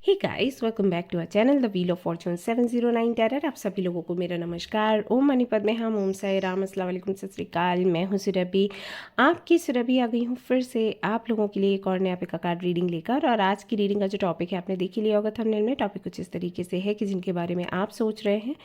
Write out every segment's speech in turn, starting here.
Hey guys, welcome back to our channel the wheel of fortune 709 tarot. आप सभी लोगों को मेरा नमस्कार। ओम मनी पद्मे हम, ओम साई राम, अस्सलाम वालेकुम, सत श्री अकाल। मैं हूँ सुरभि, आपकी सुरभि आ गई हूँ फिर से आप लोगों के लिए एक और नया पिक कार्ड रीडिंग लेकर। और आज की रीडिंग का जो टॉपिक है आपने देख ही लिया होगा थंबनेल में। टॉपिक कुछ इस तरीके से है कि जिनके बारे में आप सोच रहे हैं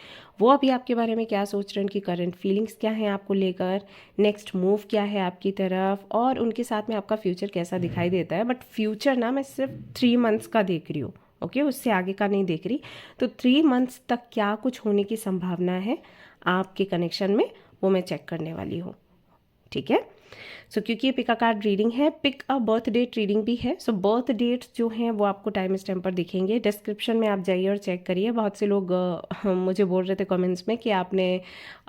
वो अभी आपके बारे में क्या सोच रहे हैं, उनकी करंट फीलिंग्स क्या हैं आपको लेकर, नेक्स्ट मूव क्या है आपकी तरफ, और उनके साथ में आपका फ्यूचर कैसा दिखाई देता है। बट फ्यूचर ना मैं सिर्फ 3 मंथ्स का देख रही हूँ, ओके उससे आगे का नहीं देख रही। तो 3 मंथ्स तक क्या कुछ होने की संभावना है आपके कनेक्शन में, वो मैं चेक करने वाली हूँ, ठीक है। सो क्योंकि ये पिक अ कार्ड रीडिंग है, pick a birth date reading भी है। सो बर्थ डेट्स जो हैं वो आपको टाइम स्टैम्प पर दिखेंगे। डिस्क्रिप्शन में आप जाइए और चेक करिए। बहुत से लोग मुझे बोल रहे थे कमेंट्स में कि आपने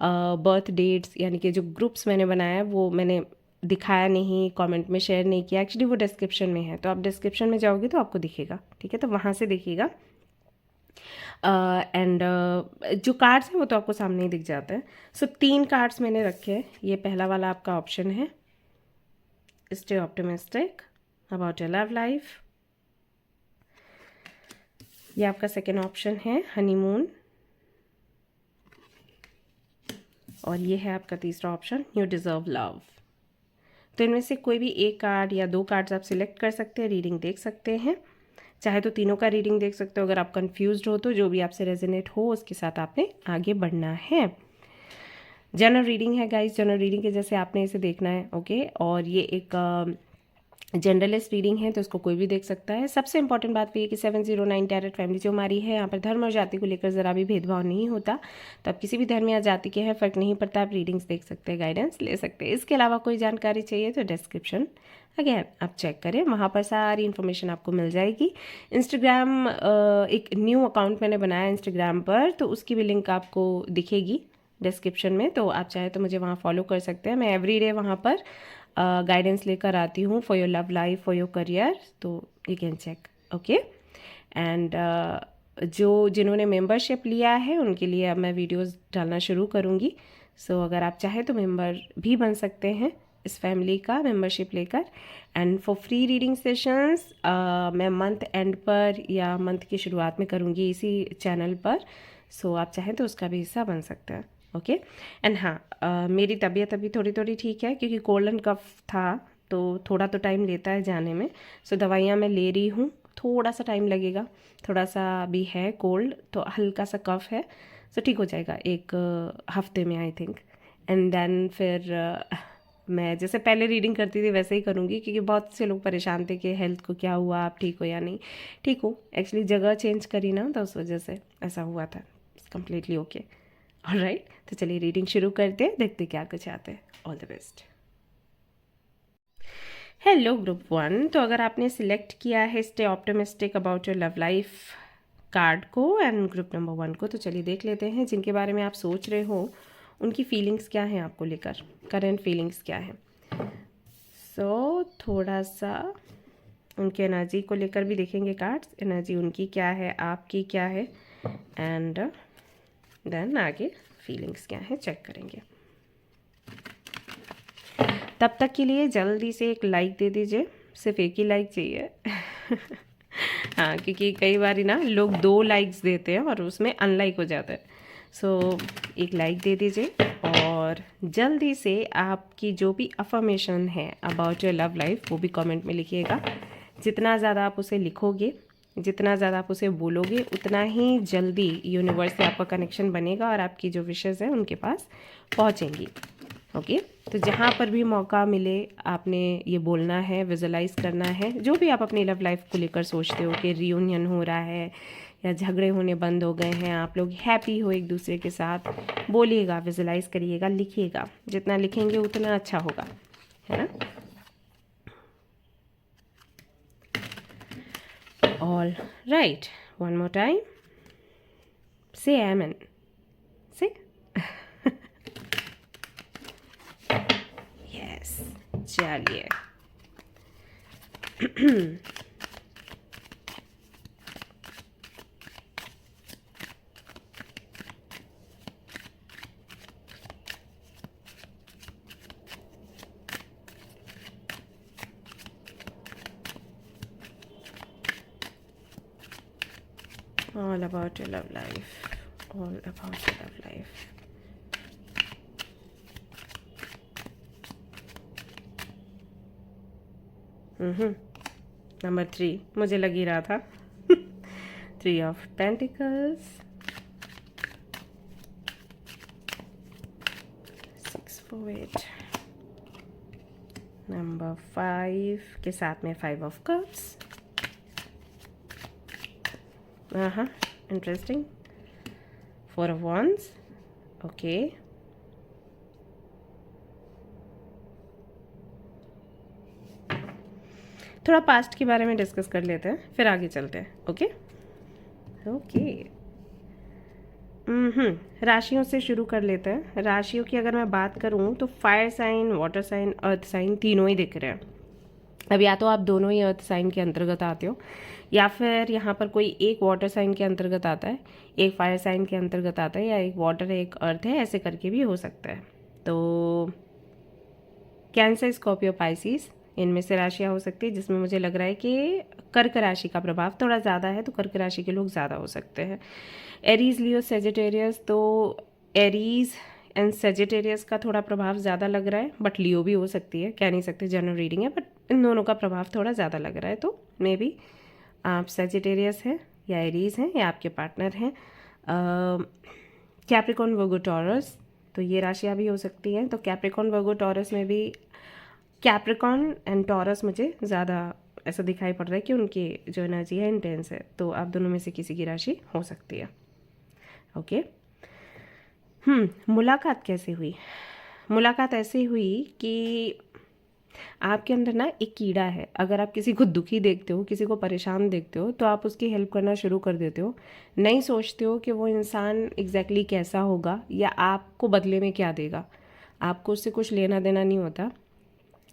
बर्थ डेट्स यानी कि जो ग्रुप्स मैंने बनाया है वो मैंने दिखाया नहीं, कमेंट में शेयर नहीं किया। एक्चुअली वो डिस्क्रिप्शन में है, तो आप डिस्क्रिप्शन में जाओगे तो आपको दिखेगा, ठीक है। तो वहाँ से देखिएगा। एंड जो कार्ड्स हैं वो तो आपको सामने ही दिख जाते हैं। सो 3 कार्ड्स मैंने रखे हैं। ये पहला वाला आपका ऑप्शन है, stay optimistic about your love life. ये आपका सेकेंड ऑप्शन है, हनीमून। और ये है आपका तीसरा ऑप्शन, यू डिज़र्व लव। तो इनमें से कोई भी एक कार्ड या 2 कार्ड्स आप सिलेक्ट कर सकते हैं, रीडिंग देख सकते हैं। चाहे तो तीनों का रीडिंग देख सकते हो। अगर आप कंफ्यूज्ड हो तो जो भी आपसे रेजोनेट हो उसके साथ आपने आगे बढ़ना है। जनरल रीडिंग है गाइस, जनरल रीडिंग के जैसे आपने इसे देखना है, ओके। और ये एक जनरलिस्ट रीडिंग है तो इसको कोई भी देख सकता है। सबसे इंपॉर्टेंट बात तो ये कि 709 टैरेट फैमिली जो हमारी है, यहाँ पर धर्म और जाति को लेकर ज़रा भी भेदभाव नहीं होता। तो आप किसी भी धर्म या जाति के हैं, फ़र्क नहीं पड़ता, आप रीडिंग्स देख सकते हैं, गाइडेंस ले सकते हैं। इसके अलावा कोई जानकारी चाहिए तो डिस्क्रिप्शन अगेन आप चेक करें, वहाँ पर सारी इन्फॉर्मेशन आपको मिल जाएगी। इंस्टाग्राम एक न्यू अकाउंट मैंने बनाया इंस्टाग्राम पर, तो उसकी भी लिंक आपको दिखेगी डिस्क्रिप्शन में। तो आप चाहे तो मुझे वहाँ फॉलो कर सकते हैं। मैं एवरीडे वहाँ पर गाइडेंस लेकर आती हूँ for your love life, for your career, तो you can check, okay. And जो जिन्होंने मेंबरशिप लिया है उनके लिए अब मैं वीडियोस डालना शुरू करूँगी। सो अगर आप चाहें तो मेंबर भी बन सकते हैं इस फैमिली का मेंबरशिप लेकर। And for free reading sessions मैं मंथ एंड पर या मंथ की शुरुआत में करूँगी इसी चैनल पर। सो आप चाहें तो उसका भी हिस्सा बन सकते हैं, ओके। एंड हाँ, मेरी तबीयत अभी थोड़ी थोड़ी ठीक है क्योंकि कोल्ड एंड कफ था, तो थोड़ा तो टाइम लेता है जाने में। सो दवाइयाँ मैं ले रही हूँ, थोड़ा सा टाइम लगेगा, थोड़ा सा भी है कोल्ड, तो हल्का सा कफ है। सो ठीक हो जाएगा एक हफ्ते में आई थिंक। एंड देन फिर मैं जैसे पहले रीडिंग करती थी वैसे ही करूँगी, क्योंकि बहुत से लोग परेशान थे कि हेल्थ को क्या हुआ, आप ठीक हो या नहीं। ठीक हो, एक्चुअली जगह चेंज करी ना तो उस वजह से ऐसा हुआ था। Completely okay, alright. तो चलिए रीडिंग शुरू करते हैं, देखते क्या कुछ आता है। All the best. Hello group 1, तो अगर आपने सिलेक्ट किया है stay optimistic about your love life card को एंड ग्रुप नंबर 1 को, तो चलिए देख लेते हैं जिनके बारे में आप सोच रहे हो उनकी फीलिंग्स क्या हैं आपको लेकर, करंट फीलिंग्स क्या हैं। सो थोड़ा सा उनकी एनर्जी को लेकर भी देखेंगे कार्ड्स, एनर्जी उनकी क्या है, आपकी क्या है, एंड देन आगे फीलिंग्स क्या है चेक करेंगे। तब तक के लिए जल्दी से एक लाइक दे दीजिए, सिर्फ एक ही लाइक चाहिए हाँ, क्योंकि कई बार ना लोग 2 लाइक्स देते हैं और उसमें अनलाइक हो जाता है। सो एक लाइक दे दीजिए और जल्दी से आपकी जो भी अफर्मेशन है अबाउट योर लव लाइफ वो भी कमेंट में लिखिएगा। जितना ज़्यादा आप उसे लिखोगे, जितना ज़्यादा आप उसे बोलोगे, उतना ही जल्दी यूनिवर्स से आपका कनेक्शन बनेगा और आपकी जो विशेज़ हैं उनके पास पहुँचेंगी, ओके। तो जहाँ पर भी मौका मिले आपने ये बोलना है, विजुलाइज करना है। जो भी आप अपनी लव लाइफ को लेकर सोचते हो कि रियूनियन हो रहा है या झगड़े होने बंद हो गए हैं, आप लोग हैप्पी हो एक दूसरे के साथ, बोलिएगा, विजुलाइज करिएगा, लिखिएगा। जितना लिखेंगे उतना अच्छा होगा, है ना। All right, one more time, से आमेन, से यस। चलिए All about your love life. All about your love life. Number 3 मुझे लग ही रहा था. 3 of Pentacles. 6 for 8. नंबर 5 के साथ में 5 of Cups. Interesting. 4 of Wands. Okay. थोड़ा पास्ट के बारे में डिस्कस कर लेते हैं, फिर आगे चलते हैं. Okay okay. राशियों से शुरू कर लेते हैं. राशियों की अगर मैं बात करूं तो fire sign, water sign, earth sign तीनों ही दिख रहे हैं. अब या तो आप दोनों ही अर्थ साइन के अंतर्गत आते हो, या फिर यहाँ पर कोई एक वाटर साइन के अंतर्गत आता है, एक फायर साइन के अंतर्गत आता है, या एक वाटर एक अर्थ है, ऐसे करके भी हो सकता है. तो कैंसर, स्कॉर्पियो, पाइसिस, इनमें से राशियाँ हो सकती है जिसमें मुझे लग रहा है कि कर्क राशि का प्रभाव थोड़ा ज़्यादा है, तो कर्क राशि के लोग ज़्यादा हो सकते हैं. एरीज, लियो, सेजिटेरियस, तो एरीज एंड सेजिटेरियस का थोड़ा प्रभाव ज़्यादा लग रहा है, बट लियो भी हो सकती है, कह नहीं सकते, जनरल रीडिंग है, बट इन दोनों का प्रभाव थोड़ा ज़्यादा लग रहा है. तो मे बी आप सेजिटेरियस हैं या एरीज हैं या आपके पार्टनर हैं. कैप्रिकॉर्न, वर्गो, टॉरस, तो ये राशियाँ भी हो सकती हैं. तो कैप्रिकॉर्न, वर्गो, टॉरस में भी कैप्रिकॉर्न एंड टॉरस मुझे ज़्यादा ऐसा दिखाई पड़ रहा है कि उनकी जो एनर्जी है इंटेंस है. तो आप दोनों में से किसी की राशि हो सकती है. ओके. मुलाकात कैसे हुई? मुलाकात ऐसे हुई कि आपके अंदर ना एक कीड़ा है. अगर आप किसी को दुखी देखते हो, किसी को परेशान देखते हो, तो आप उसकी हेल्प करना शुरू कर देते हो. नहीं सोचते हो कि वो इंसान एग्जैक्टली कैसा होगा या आपको बदले में क्या देगा. आपको उससे कुछ लेना देना नहीं होता.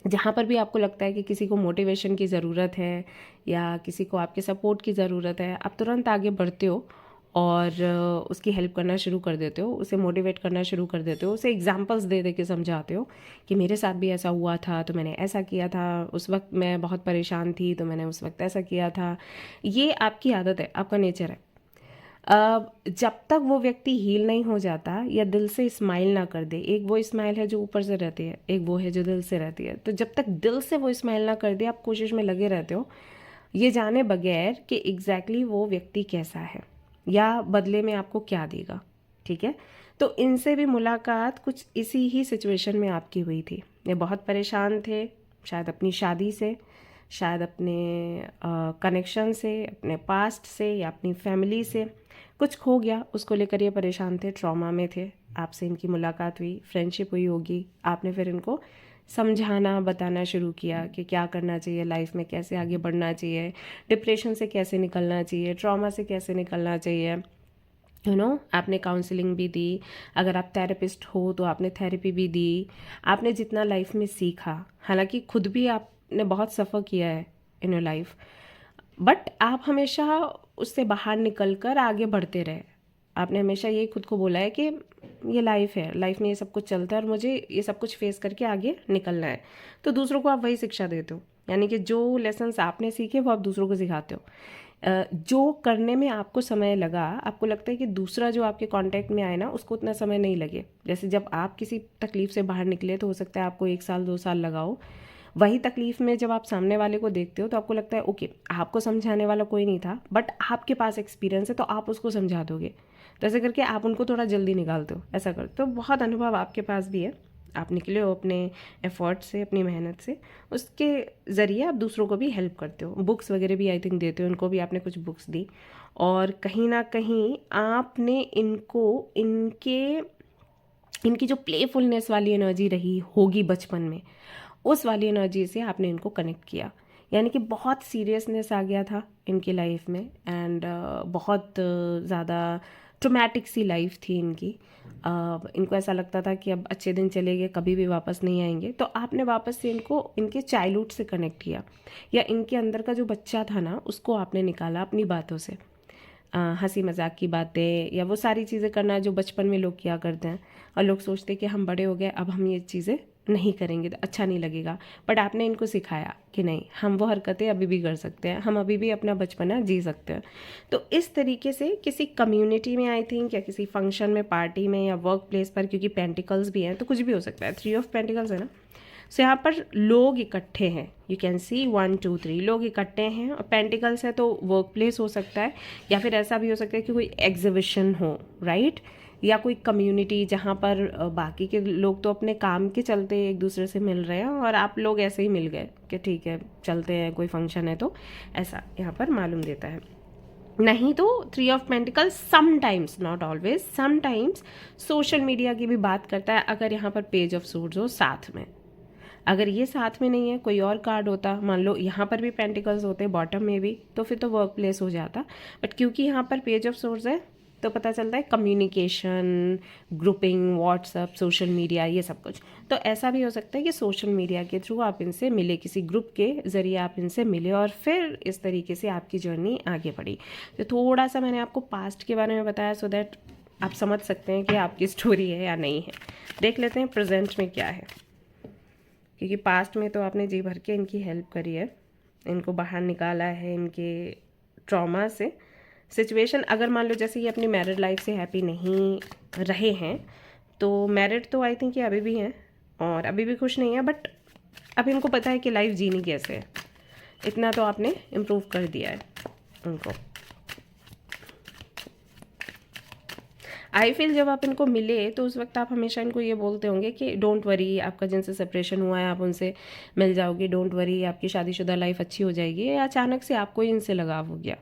जहाँ पर भी आपको लगता है कि किसी को मोटिवेशन की ज़रूरत है या किसी को आपके सपोर्ट की ज़रूरत है, आप तुरंत आगे बढ़ते हो और उसकी हेल्प करना शुरू कर देते हो, उसे मोटिवेट करना शुरू कर देते हो, उसे एग्जांपल्स दे दे के समझाते हो कि मेरे साथ भी ऐसा हुआ था, तो मैंने ऐसा किया था, उस वक्त मैं बहुत परेशान थी, तो मैंने उस वक्त ऐसा किया था. ये आपकी आदत है, आपका नेचर है. जब तक वो व्यक्ति हील नहीं हो जाता या दिल से स्माइल ना कर दे, एक वो स्माइल है जो ऊपर से रहती है, एक वो है जो दिल से रहती है. तो जब तक दिल से वो स्माइल ना कर दे, आप कोशिश में लगे रहते हो ये जाने बगैर कि एग्जैक्टली वो व्यक्ति कैसा है या बदले में आपको क्या देगा. ठीक है. तो इनसे भी मुलाकात कुछ इसी ही सिचुएशन में आपकी हुई थी. ये बहुत परेशान थे, शायद अपनी शादी से, शायद अपने कनेक्शन से, अपने पास्ट से या अपनी फैमिली से कुछ खो गया, उसको लेकर ये परेशान थे, ट्रॉमा में थे. आपसे इनकी मुलाकात हुई, फ्रेंडशिप हुई होगी, आपने फिर इनको समझाना बताना शुरू किया कि क्या करना चाहिए लाइफ में, कैसे आगे बढ़ना चाहिए, डिप्रेशन से कैसे निकलना चाहिए, ट्रॉमा से कैसे निकलना चाहिए. आपने काउंसलिंग भी दी. अगर आप थेरेपिस्ट हो तो आपने थेरेपी भी दी. आपने जितना लाइफ में सीखा, हालांकि खुद भी आपने बहुत सफ़र किया है इन योर लाइफ, बट आप हमेशा उससे बाहर निकल कर आगे बढ़ते रहे. आपने हमेशा ये खुद को बोला है कि ये लाइफ है, लाइफ में ये सब कुछ चलता है और मुझे ये सब कुछ फेस करके आगे निकलना है. तो दूसरों को आप वही शिक्षा देते हो, यानी कि जो लेसन्स आपने सीखे वो आप दूसरों को सिखाते हो. जो करने में आपको समय लगा, आपको लगता है कि दूसरा जो आपके कांटेक्ट में आए ना, उसको उतना समय नहीं लगे. जैसे जब आप किसी तकलीफ से बाहर निकले तो हो सकता है आपको 1 साल 2 साल लगा हो. वही तकलीफ में जब आप सामने वाले को देखते हो तो आपको लगता है ओके, आपको समझाने वाला कोई नहीं था, बट आपके पास एक्सपीरियंस है तो आप उसको समझा दोगे. तो ऐसे करके आप उनको थोड़ा जल्दी निकालते हो, ऐसा करते हो. तो बहुत अनुभव आपके पास भी है, आप निकले हो अपने एफर्ट से, अपनी मेहनत से, उसके ज़रिए आप दूसरों को भी हेल्प करते हो. बुक्स वगैरह भी आई थिंक देते हो, इनको भी आपने कुछ बुक्स दी. और कहीं ना कहीं आपने इनको इनकी जो प्लेफुलनेस वाली एनर्जी रही होगी बचपन में, उस वाली एनर्जी से आपने इनको कनेक्ट किया. यानी कि बहुत सीरियसनेस आ गया था इनकी लाइफ में, एंड बहुत ज़्यादा ट्रोमैटिक सी लाइफ थी इनकी. इनको ऐसा लगता था कि अब अच्छे दिन चले गए, कभी भी वापस नहीं आएंगे. तो आपने वापस से इनको इनके चाइल्डहुड से कनेक्ट किया, या इनके अंदर का जो बच्चा था ना, उसको आपने निकाला अपनी बातों से. हंसी मजाक की बातें या वो सारी चीज़ें करना जो बचपन में लोग किया करते हैं, और लोग सोचते हैं कि हम बड़े हो गए, अब हम ये चीज़ें नहीं करेंगे तो अच्छा नहीं लगेगा, बट आपने इनको सिखाया कि नहीं, हम वो हरकतें अभी भी कर सकते हैं, हम अभी भी अपना बचपना जी सकते हैं। तो इस तरीके से किसी कम्युनिटी में आई थिंक, या किसी फंक्शन में, पार्टी में, या वर्क प्लेस पर, क्योंकि पेंटिकल्स भी हैं तो कुछ भी हो सकता है, 3 ऑफ पेंटिकल्स है ना, सो यहाँ पर लोग इकट्ठे हैं, यू कैन सी 1 2 3 लोग इकट्ठे हैं, और पेंटिकल्स है तो वर्क प्लेस हो सकता है, या फिर ऐसा भी हो सकता है कि कोई एग्जीबिशन हो, राइट, या कोई कम्युनिटी जहाँ पर बाकी के लोग तो अपने काम के चलते एक दूसरे से मिल रहे हैं और आप लोग ऐसे ही मिल गए कि ठीक है चलते हैं, कोई फंक्शन है, तो ऐसा यहाँ पर मालूम देता है। नहीं तो 3 of pentacles sometimes, not always, sometimes social media की भी बात करता है। अगर यहाँ पर पेज ऑफ सूट्स हो साथ में, अगर ये साथ में नहीं है, कोई और कार्ड होता, मान लो यहाँ पर भी पेंटिकल्स होते बॉटम में भी, तो फिर तो वर्क प्लेस हो जाता, बट क्योंकि यहाँ पर पेज ऑफ सोर्स है तो पता चलता है communication, grouping, WhatsApp, social media, ये सब कुछ। तो ऐसा भी हो सकता है कि सोशल मीडिया के थ्रू आप इनसे मिले, किसी ग्रुप के ज़रिए आप इनसे मिले, और फिर इस तरीके से आपकी जर्नी आगे बढ़ी। तो थोड़ा सा मैंने आपको पास्ट के बारे में बताया सो दैट आप समझ सकते हैं कि आपकी स्टोरी है या नहीं है। देख लेते हैं प्रेजेंट में क्या है, क्योंकि पास्ट में तो आपने जी भर के इनकी हेल्प करी है, इनको बाहर निकाला है इनके ट्रॉमा से। सिचुएशन अगर मान लो जैसे ये अपनी मैरिड लाइफ से हैप्पी नहीं रहे हैं, तो मैरिड तो आई थिंक ये अभी भी हैं और अभी भी खुश नहीं है, बट अब इनको पता है कि लाइफ जीनी कैसे है, इतना तो आपने इम्प्रूव कर दिया है उनको। आई फील जब आप इनको मिले तो उस वक्त आप हमेशा इनको ये बोलते होंगे कि डोंट वरी, आपका जिनसे सेपरेशन हुआ है आप उनसे मिल जाओगे, डोंट वरी, आपकी शादीशुदा लाइफ अच्छी हो जाएगी। अचानक से आपको इनसे लगाव हो गया,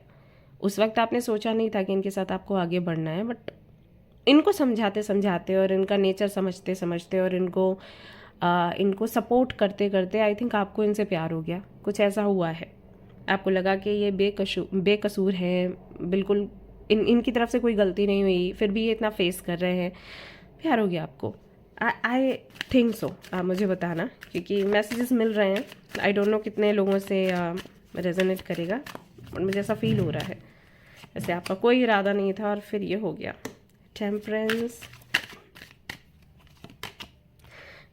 उस वक्त आपने सोचा नहीं था कि इनके साथ आपको आगे बढ़ना है, बट इनको समझाते समझाते और इनका नेचर समझते समझते और इनको सपोर्ट करते करते आई थिंक आपको इनसे प्यार हो गया, कुछ ऐसा हुआ है। आपको लगा कि ये बेकसूर हैं, बिल्कुल इनकी तरफ से कोई गलती नहीं हुई, फिर भी ये इतना फेस कर रहे हैं, प्यार हो गया आपको। आई थिंक सो, आप मुझे बताना, क्योंकि मैसेजेस मिल रहे हैं, आई डोंट नो कितने लोगों से रेजोनेट करेगा, बट मुझे ऐसा फील हो रहा है ऐसे आपका कोई इरादा नहीं था और फिर ये हो गया। Temperance,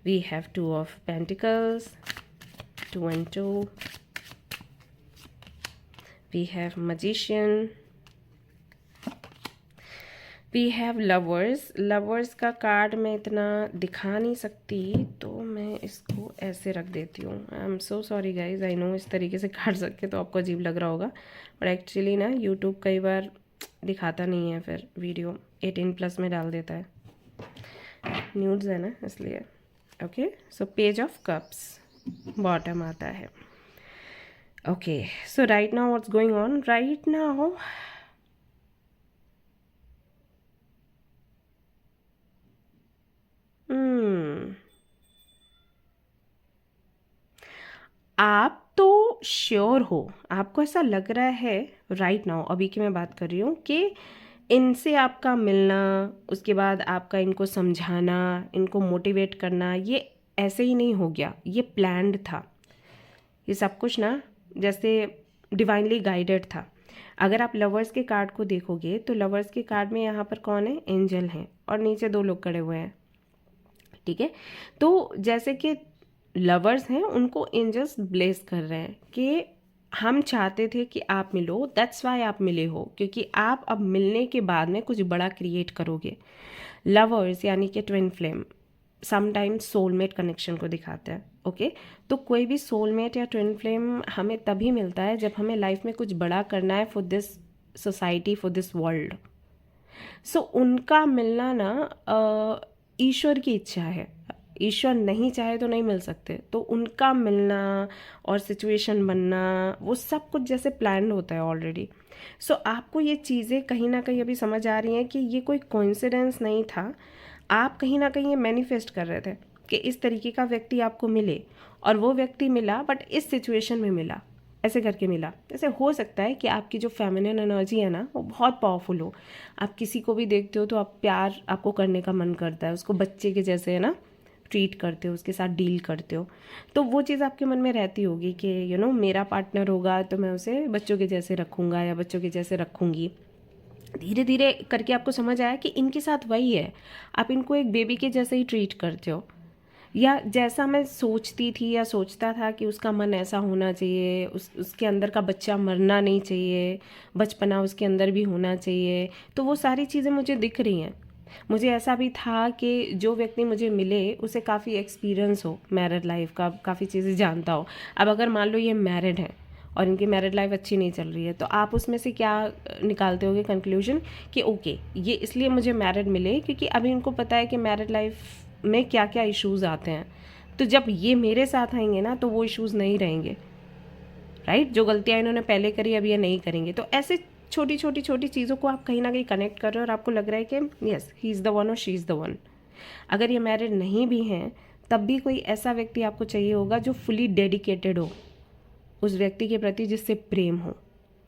we have 2 of pentacles, 2 and 2, we have magician, we have lovers. Lovers का कार्ड मैं इतना दिखा नहीं सकती, तो मैं इसको ऐसे रख देती हूँ। I am so sorry guys, I know इस तरीके से काट सके तो आपको अजीब लग रहा होगा, बट एक्चुअली ना यूट्यूब कई बार दिखाता नहीं है, फिर वीडियो 18+ में डाल देता है, न्यूड्स है ना इसलिए। Okay, so page of cups bottom आता है। Okay, so right now what's going on right now, आप तो श्योर हो, आपको ऐसा लग रहा है राइट नाउ, अभी की मैं बात कर रही हूँ, कि इनसे आपका मिलना, उसके बाद आपका इनको समझाना, इनको मोटिवेट करना, ये ऐसे ही नहीं हो गया, ये प्लान्ड था। ये सब कुछ ना जैसे डिवाइनली गाइडेड था। अगर आप लवर्स के कार्ड को देखोगे तो लवर्स के कार्ड में यहाँ पर कौन है, एंजल हैं, और नीचे 2 लोग खड़े हुए हैं, ठीक है। तो जैसे कि लवर्स हैं, उनको एंजल्स ब्लेस कर रहे हैं कि हम चाहते थे कि आप मिलो, दैट्स वाई आप मिले हो, क्योंकि आप अब मिलने के बाद में कुछ बड़ा क्रिएट करोगे। लवर्स यानी कि twin flame sometimes soulmate connection को दिखाता है, ओके। तो कोई भी सोलमेट या ट्विन फ्लेम हमें तभी मिलता है जब हमें लाइफ में कुछ बड़ा करना है for this society, for this world. So उनका मिलना ना ईश्वर की इच्छा है, ईश्वर नहीं चाहे तो नहीं मिल सकते, तो उनका मिलना और सिचुएशन बनना वो सब कुछ जैसे प्लान होता है ऑलरेडी। सो आपको ये चीज़ें कहीं ना कहीं अभी समझ आ रही हैं कि ये कोई कोइंसिडेंस नहीं था, आप कहीं ना कहीं ये मैनिफेस्ट कर रहे थे कि इस तरीके का व्यक्ति आपको मिले, और वो व्यक्ति मिला बट इस सिचुएशन में मिला, ऐसे करके मिला। जैसे हो सकता है कि आपकी जो फेमिनिन एनर्जी है ना वो बहुत पावरफुल हो, आप किसी को भी देखते हो तो आप प्यार आपको करने का मन करता है, उसको बच्चे के जैसे है ना ट्रीट करते हो, उसके साथ डील करते हो, तो वो चीज़ आपके मन में रहती होगी कि यू नो मेरा पार्टनर होगा तो मैं उसे बच्चों के जैसे रखूँगा या बच्चों के जैसे रखूँगी। धीरे धीरे करके आपको समझ आया कि इनके साथ वही है, आप इनको एक बेबी के जैसे ही ट्रीट करते हो, या जैसा मैं सोचती थी या सोचता था कि उसका मन ऐसा होना चाहिए, उसके अंदर का बच्चा मरना नहीं चाहिए, बचपना उसके अंदर भी होना चाहिए, तो वो सारी चीज़ें मुझे दिख रही हैं। मुझे ऐसा भी था कि जो व्यक्ति मुझे मिले उसे काफ़ी एक्सपीरियंस हो मैरिड लाइफ का, काफ़ी चीज़ें जानता हो। अब अगर मान लो ये मैरिड है और इनकी मैरिड लाइफ अच्छी नहीं चल रही है, तो आप उसमें से क्या निकालते होगे कंक्लूजन कि ओके ये इसलिए मुझे मैरिड मिले क्योंकि अभी इनको पता है कि मैरिड लाइफ में क्या क्या इश्यूज़ आते हैं, तो जब ये मेरे साथ आएंगे ना तो वो इश्यूज़ नहीं रहेंगे, राइट। जो गलतियाँ इन्होंने पहले करी अब ये नहीं करेंगे। तो ऐसे छोटी छोटी छोटी चीज़ों को आप कहीं ना कहीं कनेक्ट कर रहे हो और आपको लग रहा है कि yes he is the one और शी इज़ द वन। अगर ये मैरिड नहीं भी हैं तब भी कोई ऐसा व्यक्ति आपको चाहिए होगा जो फुली डेडिकेटेड हो उस व्यक्ति के प्रति, जिससे प्रेम हो,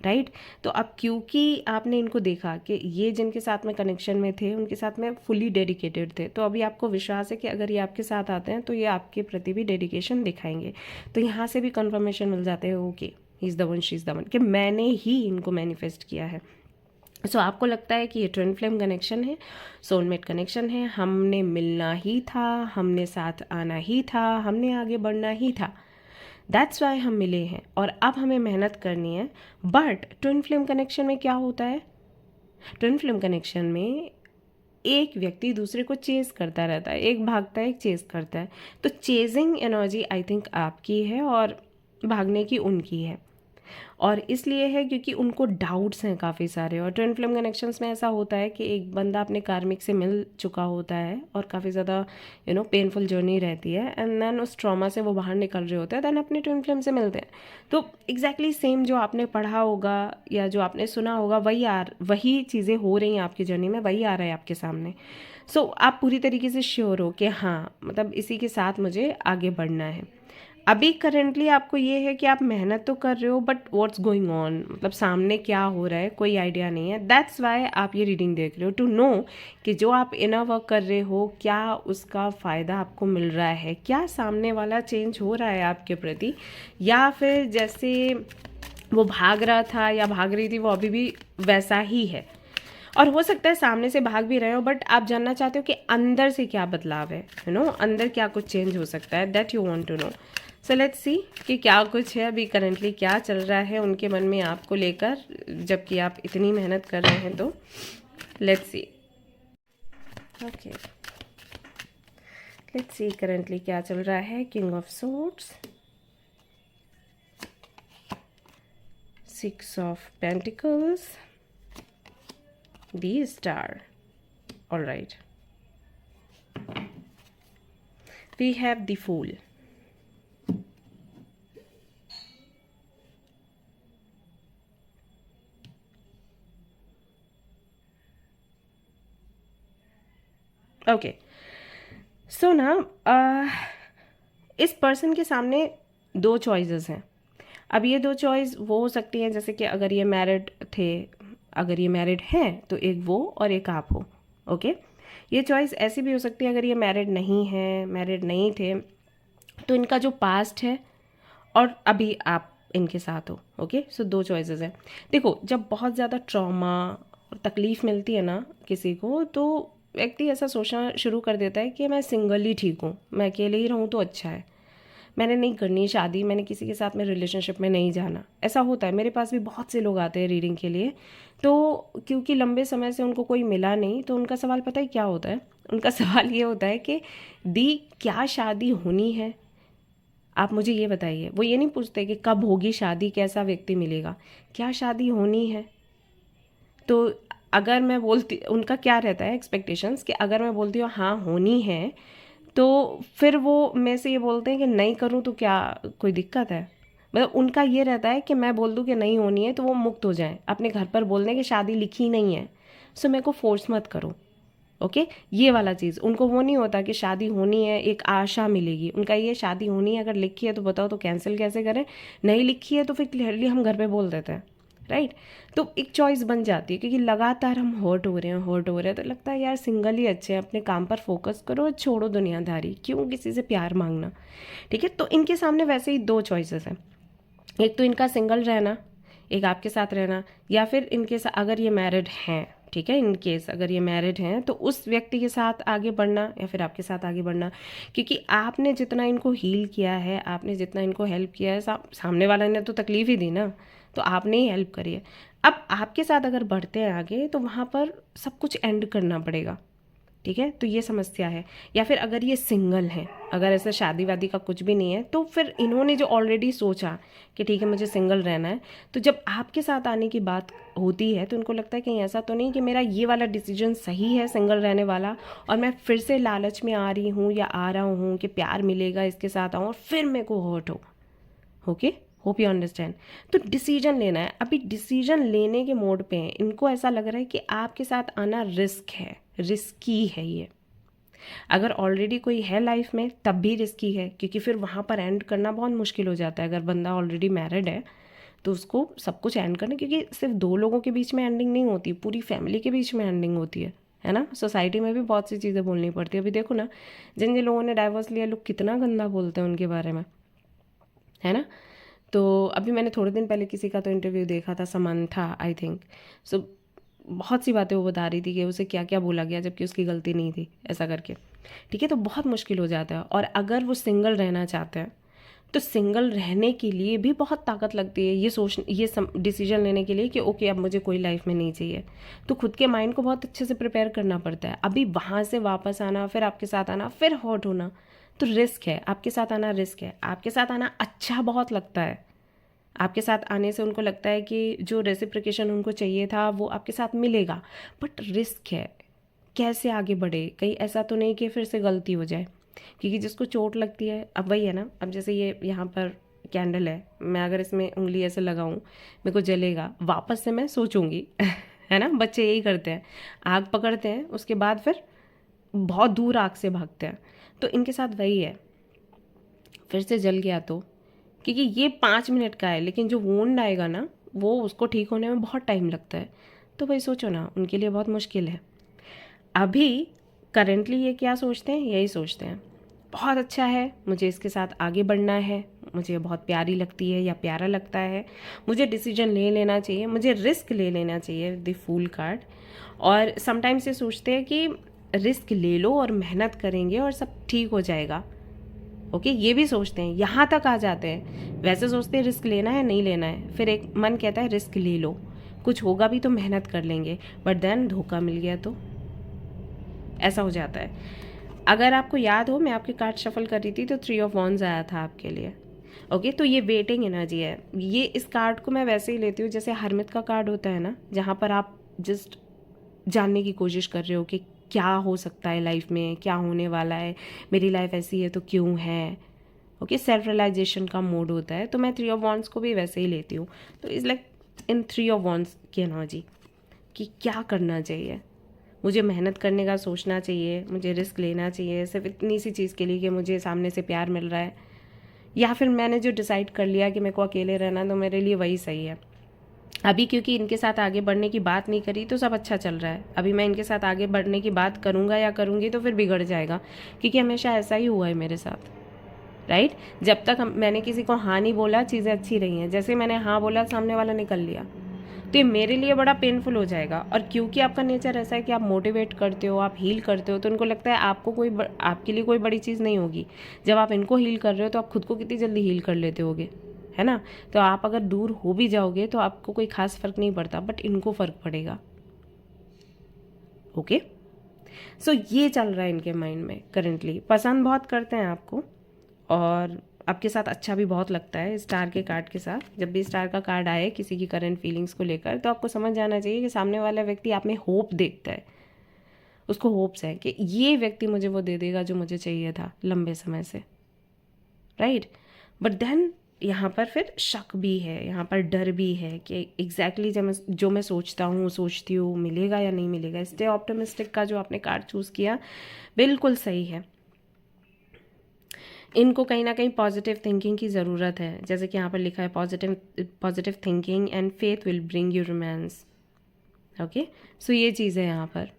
राइट। तो अब क्योंकि आपने इनको देखा कि ये जिनके साथ में कनेक्शन में थे उनके साथ में फुली डेडिकेटेड थे, तो अभी आपको विश्वास है कि अगर ये आपके साथ आते हैं तो ये आपके प्रति भी डेडिकेशन दिखाएंगे। तो यहाँ से भी कन्फर्मेशन मिल जाते हैं okay he is the one she is the one, कि मैंने ही इनको मैनिफेस्ट किया है। सो आपको लगता है कि ये ट्विन फ्लेम कनेक्शन है, सोलमेट कनेक्शन है, हमने मिलना ही था, हमने साथ आना ही था, हमने आगे बढ़ना ही था, दैट्स वाई हम मिले हैं और अब हमें मेहनत करनी है। बट ट्विन फ्लेम कनेक्शन में क्या होता है, ट्विन फ्लेम कनेक्शन में एक व्यक्ति दूसरे को चेज़ करता रहता है, एक भागता है एक चेज़ करता है। तो चेजिंग एनर्जी आई थिंक आपकी है और भागने की उनकी है, और इसलिए है क्योंकि उनको डाउट्स हैं काफ़ी सारे। और ट्विन फ्लेम कनेक्शंस में ऐसा होता है कि एक बंदा अपने कार्मिक से मिल चुका होता है और काफ़ी ज़्यादा पेनफुल जर्नी रहती है, एंड देन उस ट्रॉमा से वो बाहर निकल रहे होते हैं, देन अपने ट्विन फ्लेम से मिलते हैं। तो एग्जैक्टली सेम जो आपने पढ़ा होगा या जो आपने सुना होगा वही चीज़ें हो रही हैं आपकी जर्नी में, वही आ रहा है आपके सामने। सो आप पूरी तरीके से श्योर हो कि हाँ मतलब इसी के साथ मुझे आगे बढ़ना है। अभी करेंटली आपको ये है कि आप मेहनत तो कर रहे हो बट व्हाट्स गोइंग ऑन, मतलब सामने क्या हो रहा है कोई आइडिया नहीं है। दैट्स वाई आप ये रीडिंग देख रहे हो, टू नो कि जो आप इनर वर्क कर रहे हो क्या उसका फ़ायदा आपको मिल रहा है, क्या सामने वाला चेंज हो रहा है आपके प्रति, या फिर जैसे वो भाग रहा था या भाग रही थी वो अभी भी वैसा ही है। और हो सकता है सामने से भाग भी रहे हो बट आप जानना चाहते हो कि अंदर से क्या बदलाव है, अंदर क्या कुछ चेंज हो सकता है, that you want to know. So let's see कि क्या कुछ है अभी करेंटली, क्या चल रहा है उनके मन में आपको लेकर, जबकि आप इतनी मेहनत कर रहे हैं। तो let's see, okay let's see currently क्या चल रहा है। King of swords, six of pentacles, the star, all right, we have the fool. Okay so ना इस पर्सन के सामने दो चॉइसेस हैं। अब ये दो चॉइस वो हो सकती हैं, जैसे कि अगर ये मैरिड थे, अगर ये मैरिड हैं तो एक वो और एक आप हो। ओके ये चॉइस ऐसी भी हो सकती है अगर ये मैरिड नहीं है, मैरिड नहीं थे, तो इनका जो पास्ट है और अभी आप इनके साथ हो। ओके सो दो चॉइसेस हैं। देखो जब बहुत ज़्यादा ट्रॉमा और तकलीफ़ मिलती है ना किसी को, तो व्यक्ति ऐसा सोचना शुरू कर देता है कि मैं सिंगल ही ठीक हूँ, मैं अकेले ही रहूँ तो अच्छा है, मैंने नहीं करनी शादी, मैंने किसी के साथ में रिलेशनशिप में नहीं जाना। ऐसा होता है, मेरे पास भी बहुत से लोग आते हैं रीडिंग के लिए, तो क्योंकि लंबे समय से उनको कोई मिला नहीं, तो उनका सवाल पता है क्या होता है, उनका सवाल ये होता है कि दी क्या शादी होनी है, आप मुझे ये बताइए। वो ये नहीं पूछते कि कब होगी शादी, कैसा व्यक्ति मिलेगा, क्या शादी होनी है। तो अगर मैं बोलती, उनका क्या रहता है एक्सपेक्टेशंस कि अगर मैं बोलती हूँ हाँ होनी है, तो फिर वो मेरे से ये बोलते हैं कि नहीं करूँ तो क्या कोई दिक्कत है। मतलब उनका ये रहता है कि मैं बोल दूँ कि नहीं होनी है तो वो मुक्त हो जाएं अपने घर पर बोलने कि शादी लिखी नहीं है, सो मेरे को फोर्स मत करो। ओके ये वाला चीज़ उनको वो नहीं होता कि शादी होनी है एक आशा मिलेगी, उनका ये शादी होनी है, अगर लिखी है तो बताओ तो कैंसिल कैसे करें, नहीं लिखी है तो फिर क्लियरली हम घर पे बोल देते हैं, राइट। तो एक चॉइस बन जाती है क्योंकि लगातार हम हर्ट हो रहे हैं, तो लगता है यार सिंगल ही अच्छे हैं, अपने काम पर फोकस करो और छोड़ो दुनियादारी, क्यों किसी से प्यार मांगना। ठीक है तो इनके सामने वैसे ही दो चॉइसेस हैं, एक तो इनका सिंगल रहना, एक आपके साथ रहना, या फिर इनके साथ अगर ये मैरिड हैं ठीक है। इन केस अगर ये मैरिड हैं तो उस व्यक्ति के साथ आगे बढ़ना या फिर आपके साथ आगे बढ़ना, क्योंकि आपने जितना इनको हील किया है, आपने जितना इनको हेल्प किया है, सामने वाला ने तो तकलीफ ही दी ना, तो आपने ही हेल्प करी है। अब आपके साथ अगर बढ़ते हैं आगे तो वहाँ पर सब कुछ एंड करना पड़ेगा, ठीक है। तो ये समस्या है। या फिर अगर ये सिंगल हैं, अगर ऐसा शादी वादी का कुछ भी नहीं है, तो फिर इन्होंने जो ऑलरेडी सोचा कि ठीक है मुझे सिंगल रहना है, तो जब आपके साथ आने की बात होती है तो उनको लगता है कहीं ऐसा तो नहीं कि मेरा ये वाला डिसीजन सही है सिंगल रहने वाला, और मैं फिर से लालच में आ रही हूँ या आ रहा हूँ कि प्यार मिलेगा इसके साथ आऊँ और फिर मेरे को हर्ट हो। Okay, hope you understand. तो डिसीजन लेना है, अभी डिसीजन लेने के मोड पे हैं। इनको ऐसा लग रहा है कि आपके साथ आना रिस्क है, रिस्की है ये। अगर ऑलरेडी कोई है लाइफ में तब भी रिस्की है, क्योंकि फिर वहाँ पर एंड करना बहुत मुश्किल हो जाता है। अगर बंदा ऑलरेडी मैरिड है तो उसको सब कुछ एंड करना, क्योंकि सिर्फ दो लोगों के बीच में एंडिंग नहीं होती, पूरी फैमिली के बीच में एंडिंग होती है ना। सोसाइटी में भी बहुत सी चीज़ें बोलनी पड़ती है। अभी देखो ना, जिन जिन लोगों ने डाइवोर्स लिया, लोग कितना गंदा बोलते हैं उनके बारे में, है ना। तो अभी मैंने थोड़े दिन पहले किसी का तो इंटरव्यू देखा था, समंथा आई थिंक। सो बहुत सी बातें वो बता रही थी कि उसे क्या क्या बोला गया जबकि उसकी गलती नहीं थी, ऐसा करके, ठीक है। तो बहुत मुश्किल हो जाता है। और अगर वो सिंगल रहना चाहते हैं तो सिंगल रहने के लिए भी बहुत ताकत लगती है, ये डिसीजन लेने के लिए कि ओके अब मुझे कोई लाइफ में नहीं चाहिए। तो खुद के माइंड को बहुत अच्छे से प्रिपेयर करना पड़ता है। अभी वहाँ से वापस आना, फिर आपके साथ आना, फिर हॉट होना, तो रिस्क है। आपके साथ आना रिस्क है। आपके साथ आना अच्छा बहुत लगता है। आपके साथ आने से उनको लगता है कि जो रेसिप्रिकेशन उनको चाहिए था वो आपके साथ मिलेगा, बट रिस्क है। कैसे आगे बढ़े, कहीं ऐसा तो नहीं कि फिर से गलती हो जाए, क्योंकि जिसको चोट लगती है, अब वही है ना। अब जैसे ये यहाँ पर कैंडल है, मैं अगर इसमें उंगली ऐसे लगाऊं मेरे को जलेगा, वापस से मैं सोचूंगी है ना। बच्चे यही करते हैं, आग पकड़ते हैं, उसके बाद फिर बहुत दूर आग से भागते हैं। तो इनके साथ वही है, फिर से जल गया तो, क्योंकि ये 5 मिनट का है, लेकिन जो वोंड आएगा ना वो उसको ठीक होने में बहुत टाइम लगता है। तो भाई सोचो ना, उनके लिए बहुत मुश्किल है। अभी करेंटली ये क्या सोचते हैं, यही सोचते हैं बहुत अच्छा है, मुझे इसके साथ आगे बढ़ना है, मुझे बहुत प्यारी लगती है या प्यारा लगता है, मुझे डिसीजन ले लेना चाहिए, मुझे रिस्क ले लेना चाहिए, द फूल कार्ड। और समटाइम्स ये सोचते हैं कि रिस्क ले लो और मेहनत करेंगे और सब ठीक हो जाएगा। ओके, ये भी सोचते हैं, यहाँ तक आ जाते हैं। वैसे सोचते हैं रिस्क लेना है नहीं लेना है, फिर एक मन कहता है रिस्क ले लो, कुछ होगा भी तो मेहनत कर लेंगे, बट देन धोखा मिल गया तो ऐसा हो जाता है। अगर आपको याद हो, मैं आपके कार्ड शफल कर रही थी तो 3 ऑफ वॉन्ड्स आया था आपके लिए। ओके, तो ये वेटिंग एनर्जी है। ये इस कार्ड को मैं वैसे ही लेती हूँ जैसे हरमित का कार्ड होता है ना, जहाँ पर आप जस्ट जानने की कोशिश कर रहे हो कि क्या हो सकता है लाइफ में, क्या होने वाला है, मेरी लाइफ ऐसी है तो क्यों है। ओके, सेल्फ रियलाइजेशन का मोड होता है। तो मैं 3 ऑफ वॉन्ड्स को भी वैसे ही लेती हूँ। तो is like in 3 of wands की एनर्जी कि क्या करना चाहिए, मुझे मेहनत करने का सोचना चाहिए, मुझे रिस्क लेना चाहिए सिर्फ इतनी सी चीज़ के लिए कि मुझे सामने से प्यार मिल रहा है, या फिर मैंने जो डिसाइड कर लिया कि मेरे को अकेले रहना तो मेरे लिए वही सही है। अभी क्योंकि इनके साथ आगे बढ़ने की बात नहीं करी तो सब अच्छा चल रहा है। अभी मैं इनके साथ आगे बढ़ने की बात करूँगा या करूँगी तो फिर बिगड़ जाएगा, क्योंकि हमेशा ऐसा ही हुआ है मेरे साथ, राइट। जब तक मैंने किसी को हाँ नहीं बोला चीज़ें अच्छी रही हैं, जैसे मैंने हाँ बोला सामने वाला निकल लिया, तो ये मेरे लिए बड़ा पेनफुल हो जाएगा। और क्योंकि आपका नेचर ऐसा है कि आप मोटिवेट करते हो, आप हील करते हो, तो उनको लगता है आपको आपके लिए कोई बड़ी चीज़ नहीं होगी। जब आप इनको हील कर रहे हो तो आप खुद को कितनी जल्दी हील कर लेते होगे, है ना। तो आप अगर दूर हो भी जाओगे तो आपको कोई खास फ़र्क नहीं पड़ता, बट इनको फ़र्क पड़ेगा। ओके, सो ये चल रहा है इनके माइंड में करेंटली। पसंद बहुत करते हैं आपको और आपके साथ अच्छा भी बहुत लगता है। स्टार के कार्ड के साथ जब भी स्टार का कार्ड आए किसी की करंट फीलिंग्स को लेकर, तो आपको समझ जाना चाहिए कि सामने वाला व्यक्ति आप में होप देखता है, उसको होप्स है कि ये व्यक्ति मुझे वो दे देगा जो मुझे चाहिए था लंबे समय से, राइट। बट देन यहाँ पर फिर शक भी है, यहाँ पर डर भी है कि एग्जैक्टली जो मैं सोचती हूँ मिलेगा या नहीं मिलेगा। स्टे ऑप्टिमिस्टिक का जो आपने कार्ड चूज़ किया बिल्कुल सही है। इनको कहीं ना कहीं पॉजिटिव थिंकिंग की ज़रूरत है, जैसे कि यहाँ पर लिखा है positive thinking and faith will bring you romance. Okay, so ये चीज़ है यहाँ पर।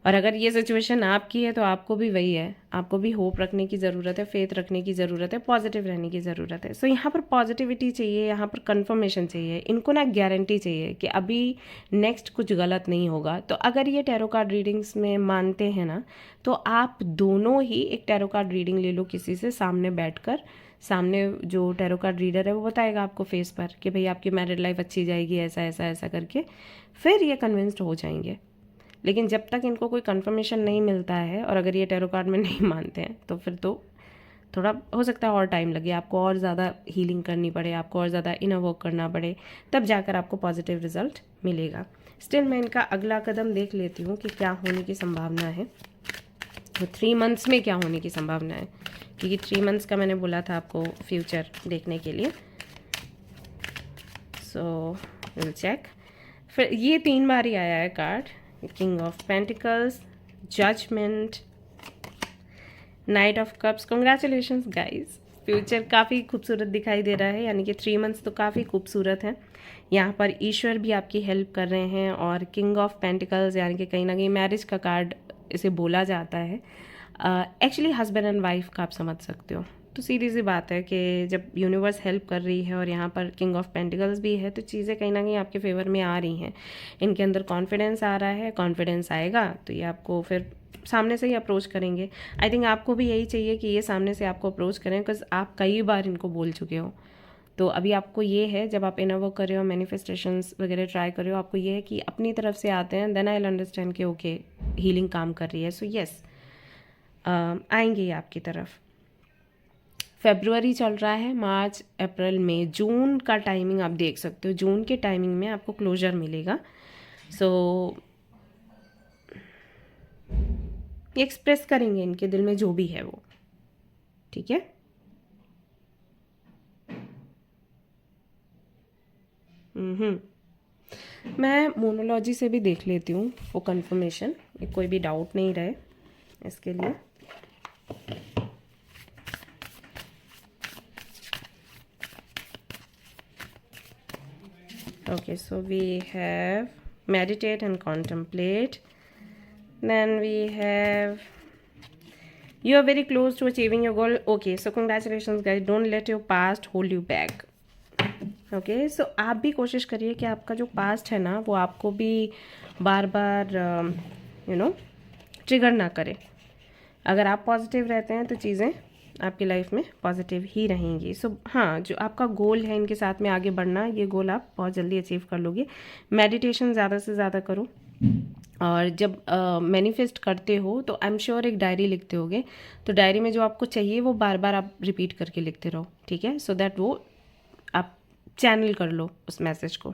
और अगर ये सिचुएशन आपकी है तो आपको भी वही है, आपको भी होप रखने की ज़रूरत है, फेथ रखने की ज़रूरत है, पॉजिटिव रहने की ज़रूरत है। सो यहाँ पर पॉजिटिविटी चाहिए, यहाँ पर कंफर्मेशन चाहिए, इनको ना गारंटी चाहिए कि अभी नेक्स्ट कुछ गलत नहीं होगा। तो अगर ये टैरो कार्ड रीडिंग्स में मानते हैं ना, तो आप दोनों ही एक टैरो कार्ड रीडिंग ले लो किसी से, सामने बैठकर। सामने जो टैरो कार्ड रीडर है वो बताएगा आपको फेस पर कि भाई आपकी मैरिड लाइफ अच्छी जाएगी, ऐसा ऐसा ऐसा करके, फिर ये कन्विंस्ड हो जाएंगे। लेकिन जब तक इनको कोई कंफर्मेशन नहीं मिलता है और अगर ये टैरो कार्ड में नहीं मानते हैं तो फिर तो थोड़ा हो सकता है और टाइम लगे, आपको और ज़्यादा हीलिंग करनी पड़े, आपको और ज़्यादा इनर वर्क करना पड़े, तब जाकर आपको पॉजिटिव रिजल्ट मिलेगा। स्टिल मैं इनका अगला कदम देख लेती हूँ कि क्या होने की संभावना है, तो 3 मंथ्स में क्या होने की संभावना है, क्योंकि 3 मंथ्स का मैंने बोला था आपको फ्यूचर देखने के लिए। So will check. फिर ये 3 बार ही आया है card, king of pentacles, judgement, knight of cups. Congratulations guys, future काफ़ी खूबसूरत दिखाई दे रहा है, यानी कि 3 मंथ्स तो काफ़ी खूबसूरत है। यहाँ पर ईश्वर भी आपकी हेल्प कर रहे हैं, और किंग ऑफ पेंटिकल्स यानी कि कहीं ना कहीं मैरिज का कार्ड इसे बोला जाता है। एक्चुअली हस्बैंड एंड वाइफ का आप समझ सकते हो। तो सीधी सी बात है कि जब यूनिवर्स हेल्प कर रही है और यहाँ पर किंग ऑफ पेंटिकल्स भी है, तो चीज़ें कहीं ना कहीं आपके फेवर में आ रही हैं। इनके अंदर कॉन्फिडेंस आ रहा है, कॉन्फिडेंस आएगा तो ये आपको फिर सामने से ही अप्रोच करेंगे। आई थिंक आपको भी यही चाहिए कि ये सामने से आपको अप्रोच करें, बिकॉज आप कई बार इनको बोल चुके हो। तो अभी आपको ये है, जब आप इनर वर्क कर रहे हो, मैनिफेस्टेशंस वगैरह ट्राई कर रहे हो, आपको ये है कि अपनी तरफ से आते हैं, देन आई विल अंडरस्टैंड कि ओके हीलिंग काम कर रही है। सो यस, आएंगे ये आपकी तरफ। फेब्रुअरी चल रहा है, मार्च, अप्रैल, मई, जून का टाइमिंग आप देख सकते हो। जून के टाइमिंग में आपको क्लोजर मिलेगा। सो ये एक्सप्रेस करेंगे इनके दिल में जो भी है वो, ठीक है। मैं मोनोलॉजी से भी देख लेती हूँ वो कंफर्मेशन, कोई भी डाउट नहीं रहे इसके लिए। Okay, so we have meditate and contemplate. Then we have you are very close to achieving your goal. Okay, so congratulations guys. Don't let your past hold you back. Okay, so आप भी कोशिश करिए कि आपका जो past है ना वो आपको भी बार बार ट्रिगर ना करे। अगर आप पॉजिटिव रहते हैं तो चीज़ें आपकी लाइफ में पॉजिटिव ही रहेंगी। सो हाँ, जो आपका गोल है इनके साथ में आगे बढ़ना, ये गोल आप बहुत जल्दी अचीव कर लोगे। मेडिटेशन ज़्यादा से ज़्यादा करो, और जब मैनिफेस्ट करते हो तो आई एम श्योर एक डायरी लिखते होगे, तो डायरी में जो आपको चाहिए वो बार बार आप रिपीट करके लिखते रहो, ठीक है। सो दैट वो आप चैनल कर लो उस मैसेज को।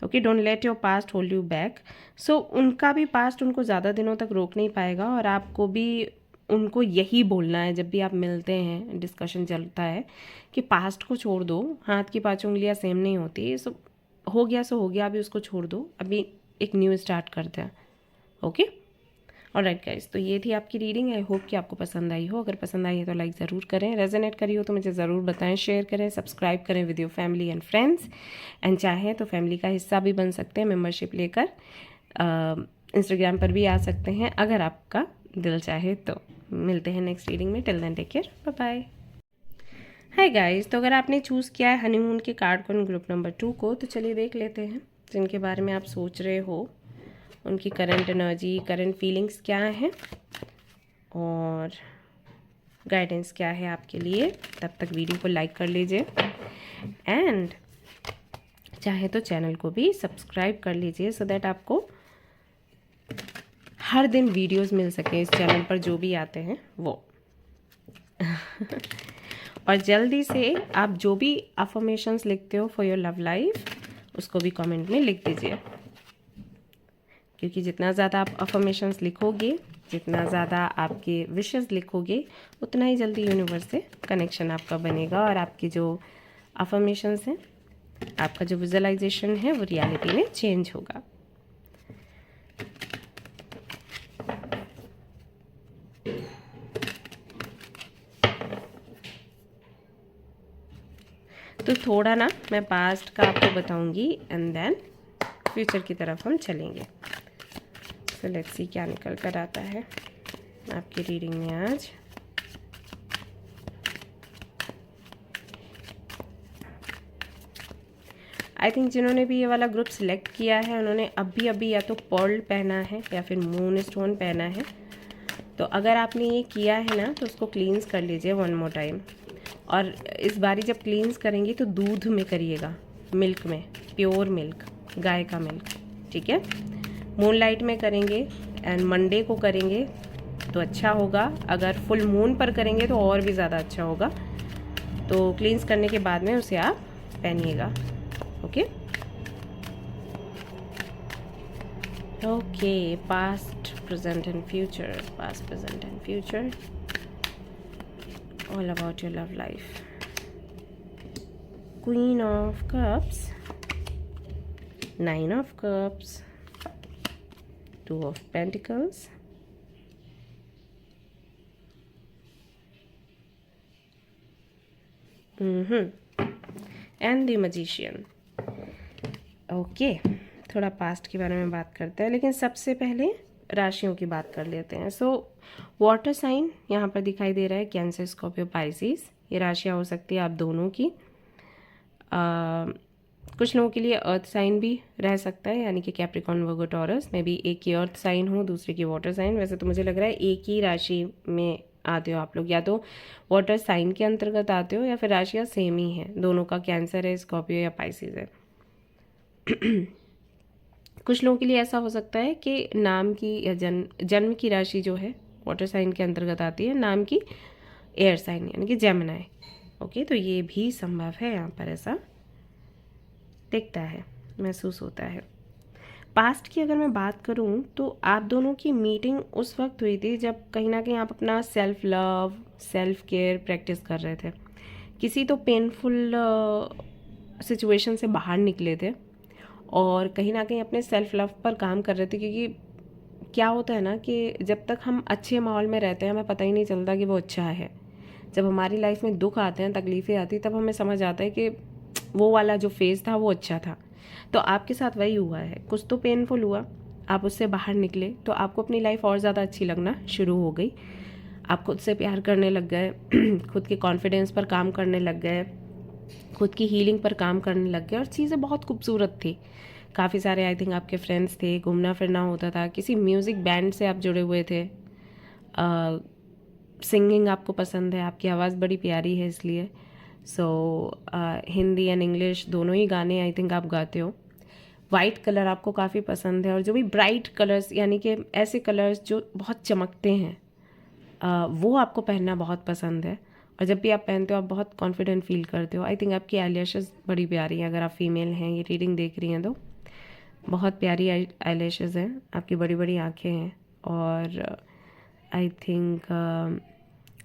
Okay, don't let your past hold you back. So उनका भी पास्ट उनको ज़्यादा दिनों तक रोक नहीं पाएगा, और आपको भी उनको यही बोलना है जब भी आप मिलते हैं, डिस्कशन चलता है कि पास्ट को छोड़ दो, हाथ की 5 उंगलियां सेम नहीं होती। सो हो गया सो हो गया, अभी उसको छोड़ दो, अभी एक न्यू स्टार्ट करते हैं। ओके, ऑलराइट गाइस, तो ये थी आपकी रीडिंग। आई होप कि आपको पसंद आई हो। अगर पसंद आई है तो लाइक ज़रूर करें, रेजोनेट करी हो तो मुझे ज़रूर बताएं, शेयर करें, सब्सक्राइब करें with your family and friends, and चाहें तो फैमिली का हिस्सा भी बन सकते हैं मेम्बरशिप लेकर। इंस्टाग्राम पर भी आ सकते हैं अगर आपका दिल चाहे तो। मिलते हैं नेक्स्ट रीडिंग में, till then take care, bye bye. Hi guys, तो अगर आपने चूज़ किया है हनीमून के कार्ड को, ग्रुप नंबर 2 को, तो चलिए देख लेते हैं जिनके बारे में आप सोच रहे हो, उनकी करंट एनर्जी, करंट फीलिंग्स क्या हैं और गाइडेंस क्या है आपके लिए। तब तक वीडियो को लाइक कर लीजिए, एंड चाहे तो चैनल को भी सब्सक्राइब कर लीजिए, सो दैट आपको हर दिन वीडियोस मिल सके इस चैनल पर जो भी आते हैं वो। और जल्दी से आप जो भी अफर्मेशंस लिखते हो फॉर योर लव लाइफ, उसको भी कमेंट में लिख दीजिए, क्योंकि जितना ज़्यादा आप अफर्मेशंस लिखोगे, जितना ज़्यादा आपके विशेस लिखोगे, उतना ही जल्दी यूनिवर्स से कनेक्शन आपका बनेगा, और आपकी जो अफर्मेशंस हैं, आपका जो विजुअलाइजेशन है, वो रियलिटी में चेंज होगा। तो थोड़ा ना मैं पास्ट का आपको बताऊंगी, एंड देन फ्यूचर की तरफ हम चलेंगे। सो लेट्स सी क्या निकल कर आता है आपकी रीडिंग में आज। आई थिंक जिन्होंने भी ये वाला ग्रुप सिलेक्ट किया है उन्होंने अभी या तो पर्ल पहना है या फिर मून स्टोन पहना है। तो अगर आपने ये किया है ना तो उसको क्लींस कर लीजिए वन मोर टाइम। और इस बारी जब क्लींस करेंगे तो दूध में करिएगा, मिल्क में, प्योर मिल्क, गाय का मिल्क, ठीक है। मूनलाइट में करेंगे एंड मंडे को करेंगे तो अच्छा होगा। अगर फुल मून पर करेंगे तो और भी ज़्यादा अच्छा होगा। तो क्लींस करने के बाद में उसे आप पहनिएगा, okay. Okay, past, present and future, past, present and future, all about your love life. Queen of cups, 9 of cups, 2 of pentacles, and the magician। Okay, थोड़ा पास्ट के बारे में बात करते हैं, लेकिन सबसे पहले राशियों की बात कर लेते हैं। सो वाटर साइन यहाँ पर दिखाई दे रहा है, कैंसर, स्कॉर्पियो, पाइसिस। ये राशियाँ हो सकती है आप दोनों की। कुछ लोगों के लिए अर्थ साइन भी रह सकता है, यानी कि कैप्रिकॉर्न, वर्गो, टॉरस में भी एक की अर्थ साइन हो, दूसरे की वाटर साइन। वैसे तो मुझे लग रहा है एक ही राशि में आते हो आप लोग, या तो वाटर साइन के अंतर्गत आते हो या फिर राशियाँ सेम ही हैं, दोनों का कैंसर है, स्कॉर्पियो या पाइसिस है। कुछ लोगों के लिए ऐसा हो सकता है कि नाम की या जन्म की राशि जो है वाटर साइन के अंतर्गत आती है, नाम की एयर साइन यानी कि जेमिनी। ओके, तो ये भी संभव है, यहाँ पर ऐसा दिखता है, महसूस होता है। पास्ट की अगर मैं बात करूं तो आप दोनों की मीटिंग उस वक्त हुई थी जब कहीं ना कहीं आप अपना self love, self care practice कर रहे थे। किसी तो पेनफुल सिचुएशन से बाहर निकले थे और कहीं ना कहीं अपने सेल्फ लव पर काम कर रहे थे, क्योंकि क्या होता है ना कि जब तक हम अच्छे माहौल में रहते हैं हमें पता ही नहीं चलता कि वो अच्छा है। जब हमारी लाइफ में दुख आते हैं, तकलीफ़ें आती, तब हमें समझ आता है कि वो वाला जो फेज़ था वो अच्छा था। तो आपके साथ वही हुआ है, कुछ तो पेनफुल हुआ, आप उससे बाहर निकले तो आपको अपनी लाइफ और ज़्यादा अच्छी लगना शुरू हो गई। आप खुद से प्यार करने लग गए, खुद के कॉन्फिडेंस पर काम करने लग गए, खुद की हीलिंग पर काम करने लग गए और चीज़ें बहुत खूबसूरत थी। काफ़ी सारे आई थिंक आपके फ्रेंड्स थे, घूमना फिरना होता था, किसी म्यूज़िक बैंड से आप जुड़े हुए थे, सिंगिंग आपको पसंद है, आपकी आवाज़ बड़ी प्यारी है इसलिए। सो हिंदी एंड इंग्लिश दोनों ही गाने आई थिंक आप गाते हो। वाइट कलर आपको काफ़ी पसंद है और जो भी ब्राइट कलर्स यानी कि ऐसे कलर्स जो बहुत चमकते हैं वो आपको पहनना बहुत पसंद है। और जब भी आप पहनते हो आप बहुत कॉन्फिडेंट फील करते हो। आई थिंक आपकी आईलैशेस बड़ी प्यारी हैं, अगर आप फीमेल हैं ये रीडिंग देख रही हैं तो बहुत प्यारी आईलैशेस हैं, आपकी बड़ी बड़ी आँखें हैं और आई थिंक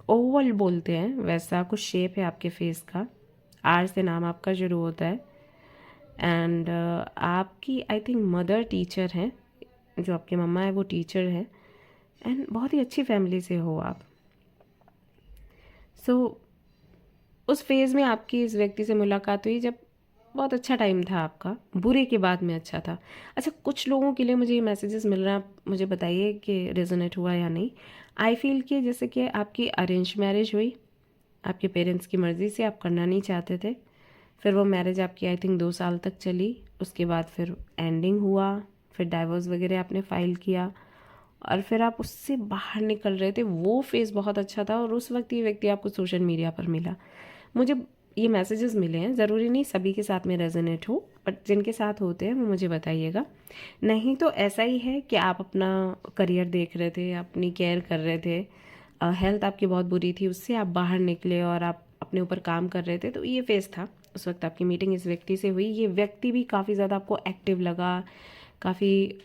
ओवल बोलते हैं वैसा कुछ शेप है आपके फेस का, आर से नाम आपका शुरू होता है। एंड आपकी आई थिंक मदर टीचर हैं, जो आपकी मम्मा है वो टीचर है एंड बहुत ही अच्छी फैमिली से हो आप। सो उस फेज़ में आपकी इस व्यक्ति से मुलाकात हुई जब बहुत अच्छा टाइम था आपका, बुरे के बाद में अच्छा था। अच्छा, कुछ लोगों के लिए मुझे ये मैसेजेस मिल रहा है, आप मुझे बताइए कि रेजोनेट हुआ या नहीं। आई फील कि जैसे कि आपकी अरेंज मैरिज हुई, आपके पेरेंट्स की मर्ज़ी से, आप करना नहीं चाहते थे, फिर वो मैरिज आपकी आई थिंक 2 साल तक चली, उसके बाद फिर एंडिंग हुआ, फिर डाइवोर्स वगैरह आपने फ़ाइल किया और फिर आप उससे बाहर निकल रहे थे। वो फेज़ बहुत अच्छा था और उस वक्त ये व्यक्ति आपको सोशल मीडिया पर मिला। मुझे ये मैसेजेस मिले हैं, ज़रूरी नहीं सभी के साथ में रेजोनेट हो, बट जिनके साथ होते हैं वो मुझे बताइएगा। नहीं तो ऐसा ही है कि आप अपना करियर देख रहे थे, अपनी केयर कर रहे थे, हेल्थ आपकी बहुत बुरी थी, उससे आप बाहर निकले और आप अपने ऊपर काम कर रहे थे। तो ये फेज़ था, उस वक्त आपकी मीटिंग इस व्यक्ति से हुई। ये व्यक्ति भी काफ़ी ज़्यादा आपको एक्टिव लगा, काफ़ी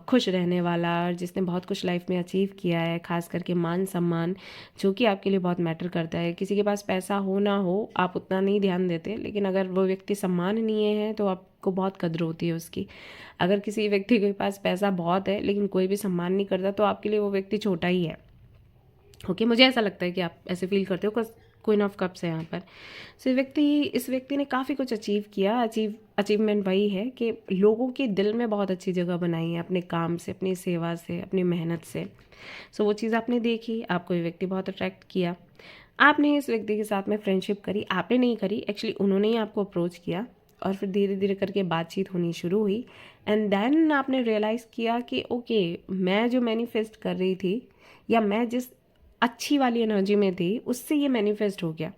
खुश रहने वाला, जिसने बहुत कुछ लाइफ में अचीव किया है, खास करके मान सम्मान, जो कि आपके लिए बहुत मैटर करता है। किसी के पास पैसा हो ना हो आप उतना नहीं ध्यान देते, लेकिन अगर वो व्यक्ति सम्माननीय है तो आपको बहुत कद्र होती है उसकी। अगर किसी व्यक्ति के पास पैसा बहुत है लेकिन कोई भी सम्मान नहीं करता तो आपके लिए वो व्यक्ति छोटा ही है। ओके, मुझे ऐसा लगता है कि आप ऐसे फील करते हो। क्वीन ऑफ कप्स है यहाँ पर। सो इस व्यक्ति ने काफ़ी कुछ अचीव किया। अचीवमेंट वही है कि लोगों के दिल में बहुत अच्छी जगह बनाई है अपने काम से, अपनी सेवा से, अपनी मेहनत से। सो वो चीज़ आपने देखी, आपको ये व्यक्ति बहुत अट्रैक्ट किया, आपने इस व्यक्ति के साथ में फ्रेंडशिप करी। आपने नहीं करी एक्चुअली, उन्होंने ही आपको अप्रोच किया और फिर धीरे धीरे करके बातचीत होनी शुरू हुई। एंड देन आपने रियलाइज़ किया कि ओके, मैं जो मैनिफेस्ट कर रही थी या मैं जिस अच्छी वाली एनर्जी में थी उससे ये मैनिफेस्ट हो गया।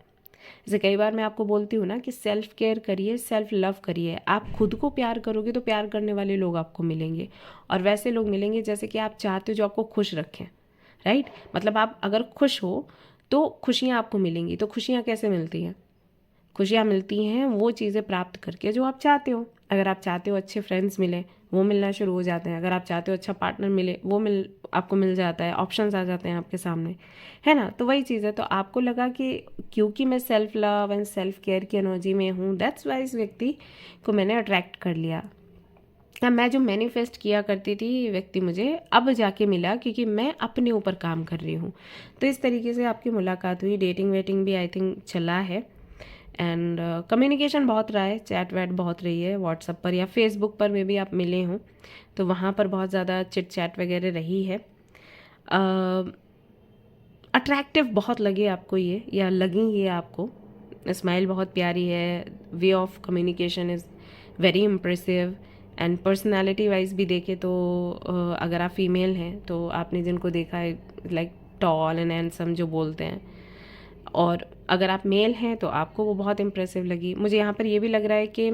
जैसे कई बार मैं आपको बोलती हूँ ना कि सेल्फ केयर करिए, सेल्फ लव करिए। आप खुद को प्यार करोगे तो प्यार करने वाले लोग आपको मिलेंगे, और वैसे लोग मिलेंगे जैसे कि आप चाहते हो जो आपको खुश रखें, राइट। मतलब आप अगर खुश हो तो खुशियाँ आपको मिलेंगी। तो खुशियाँ कैसे मिलती हैं? खुशियाँ मिलती हैं वो चीज़ें प्राप्त करके जो आप चाहते हो। अगर आप चाहते हो अच्छे फ्रेंड्स मिले, वो मिलना शुरू हो जाते हैं। अगर आप चाहते हो अच्छा पार्टनर मिले, वो आपको मिल जाता है, ऑप्शंस आ जाते हैं आपके सामने, है ना। तो वही चीज़ है। तो आपको लगा कि क्योंकि मैं self love and self care की एनर्जी में हूँ, दैट्स वाई इस व्यक्ति को मैंने अट्रैक्ट कर लिया। या मैं जो मैनिफेस्ट किया करती थी ये व्यक्ति मुझे अब जाके मिला क्योंकि मैं अपने ऊपर काम कर रही हूँ। तो इस तरीके से आपकी मुलाकात हुई। डेटिंग वेटिंग भी आई थिंक चला है, एंड कम्युनिकेशन बहुत रहा है, चैट वैट बहुत रही है व्हाट्सएप पर या फेसबुक पर में भी आप मिले हों, तो वहाँ पर बहुत ज़्यादा चिट चैट वगैरह रही है। अट्रैक्टिव बहुत लगे आपको ये, या लगी ये आपको। स्माइल बहुत प्यारी है, way of communication is very impressive, and personality wise भी देखें तो अगर आप फीमेल हैं तो आपने जिनको देखा है लाइक टॉल एंड हैंडसम जो बोलते हैं, और अगर आप मेल हैं तो आपको वो बहुत इम्प्रेसिव लगी। मुझे यहाँ पर ये भी लग रहा है कि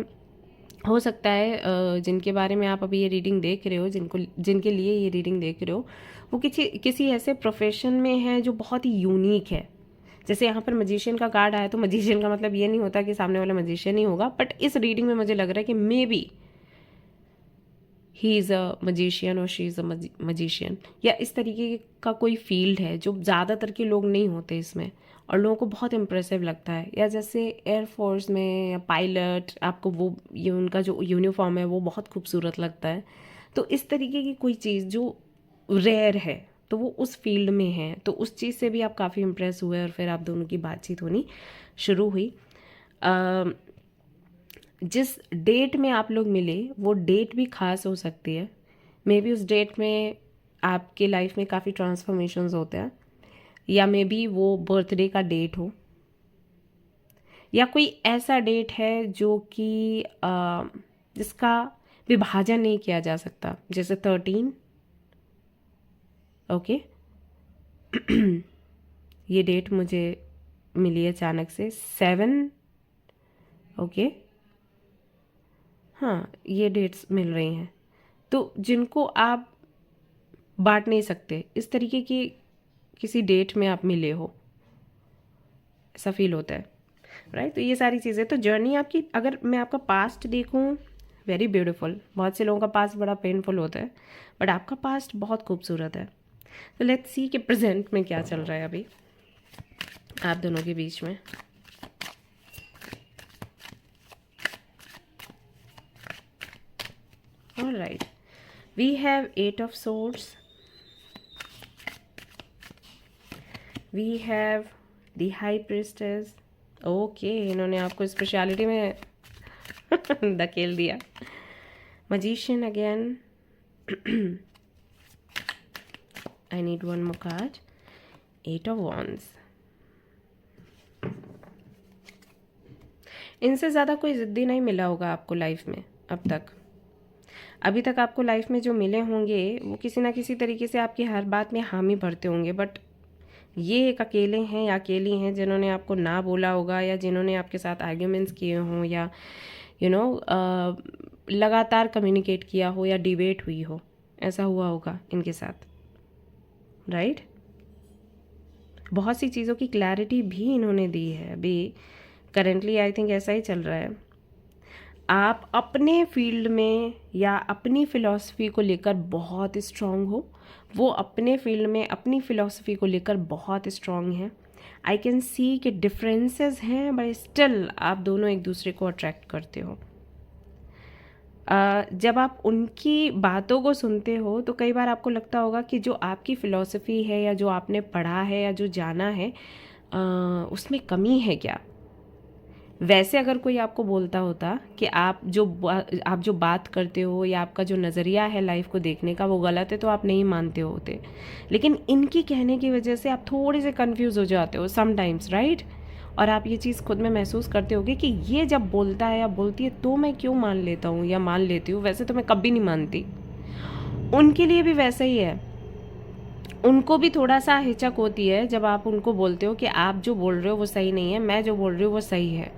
हो सकता है जिनके बारे में आप अभी ये रीडिंग देख रहे हो, जिनके लिए ये रीडिंग देख रहे हो, वो किसी ऐसे प्रोफेशन में है जो बहुत ही यूनिक है। जैसे यहाँ पर मजिशियन का कार्ड आया, तो मजिशियन का मतलब ये नहीं होता कि सामने वाला मजिशियन ही होगा, बट इस रीडिंग में मुझे लग रहा है कि may be he is a magician और शी इज़ अ मजिशियन, या इस तरीके का कोई फील्ड है जो ज़्यादातर के लोग नहीं होते इसमें और लोगों को बहुत इम्प्रेसिव लगता है। या जैसे एयरफोर्स में या पायलट, आपको वो ये उनका जो यूनिफॉर्म है वो बहुत खूबसूरत लगता है। तो इस तरीके की कोई चीज़ जो रेयर है तो वो उस फील्ड में है, तो उस चीज़ से भी आप काफ़ी इम्प्रेस हुए और फिर आप दोनों की बातचीत होनी शुरू हुई। जिस डेट में आप लोग मिले वो डेट भी ख़ास हो सकती है। मे बी उस डेट में आपके लाइफ में काफ़ी ट्रांसफॉर्मेशंस होते हैं, या मे बी वो बर्थडे का डेट हो, या कोई ऐसा डेट है जो कि जिसका विभाजन नहीं किया जा सकता, जैसे 13। ओके ये डेट मुझे मिली अचानक से। 7। ओके हाँ, ये डेट्स मिल रही हैं, तो जिनको आप बांट नहीं सकते, इस तरीके की किसी डेट में आप मिले हो, ऐसा फील होता है, राइट। तो ये सारी चीज़ें, तो जर्नी आपकी, अगर मैं आपका पास्ट देखूं, वेरी ब्यूटीफुल। बहुत से लोगों का पास्ट बड़ा पेनफुल होता है, बट आपका पास्ट बहुत खूबसूरत है। तो लेट्स सी कि प्रेजेंट में क्या चल रहा है अभी आप दोनों के बीच में। All right, we have 8 of swords, we have the high priestess। Okay, इन्होंने आपको स्पेशलिटी में धकेल दिया। magician again। I need one more card। 8 of wands। इनसे ज़्यादा कोई ज़िद्दी नहीं मिला होगा आपको लाइफ में अब तक। अभी तक आपको लाइफ में जो मिले होंगे वो किसी ना किसी तरीके से आपकी हर बात में हामी भरते होंगे, बट ये एक अकेले हैं या अकेली हैं जिन्होंने आपको ना बोला होगा, या जिन्होंने आपके साथ आर्ग्यूमेंट्स किए हों, या लगातार कम्युनिकेट किया हो, या डिबेट हुई हो, ऐसा हुआ होगा इनके साथ, राइट। बहुत सी चीज़ों की क्लैरिटी भी इन्होंने दी है। अभी करेंटली आई थिंक ऐसा ही चल रहा है। आप अपने फील्ड में या अपनी फ़िलॉसफी को लेकर बहुत स्ट्रॉन्ग हो, वो अपने फील्ड में अपनी फ़िलॉसफी को लेकर बहुत स्ट्रॉन्ग हैं। आई कैन सी कि डिफरेंसेस हैं, बट स्टिल आप दोनों एक दूसरे को अट्रैक्ट करते हो। जब आप उनकी बातों को सुनते हो तो कई बार आपको लगता होगा कि जो आपकी फ़िलॉसफी है, या जो आपने पढ़ा है, या जो जाना है, उसमें कमी है क्या। वैसे अगर कोई आपको बोलता होता कि आप जो बात करते हो या आपका जो नज़रिया है लाइफ को देखने का वो गलत है, तो आप नहीं मानते होते। लेकिन इनकी कहने की वजह से आप थोड़े से कंफ्यूज हो जाते हो समटाइम्स, राइट। और आप ये चीज़ खुद में महसूस करते होगे कि ये जब बोलता है या बोलती है तो मैं क्यों मान लेता हूँ या मान लेती हूँ, वैसे तो मैं कभी नहीं मानती। उनके लिए भी वैसा ही है। उनको भी थोड़ा सा हिचक होती है जब आप उनको बोलते हो कि आप जो बोल रहे हो वो सही नहीं है, मैं जो बोल रही हूँ वो सही है।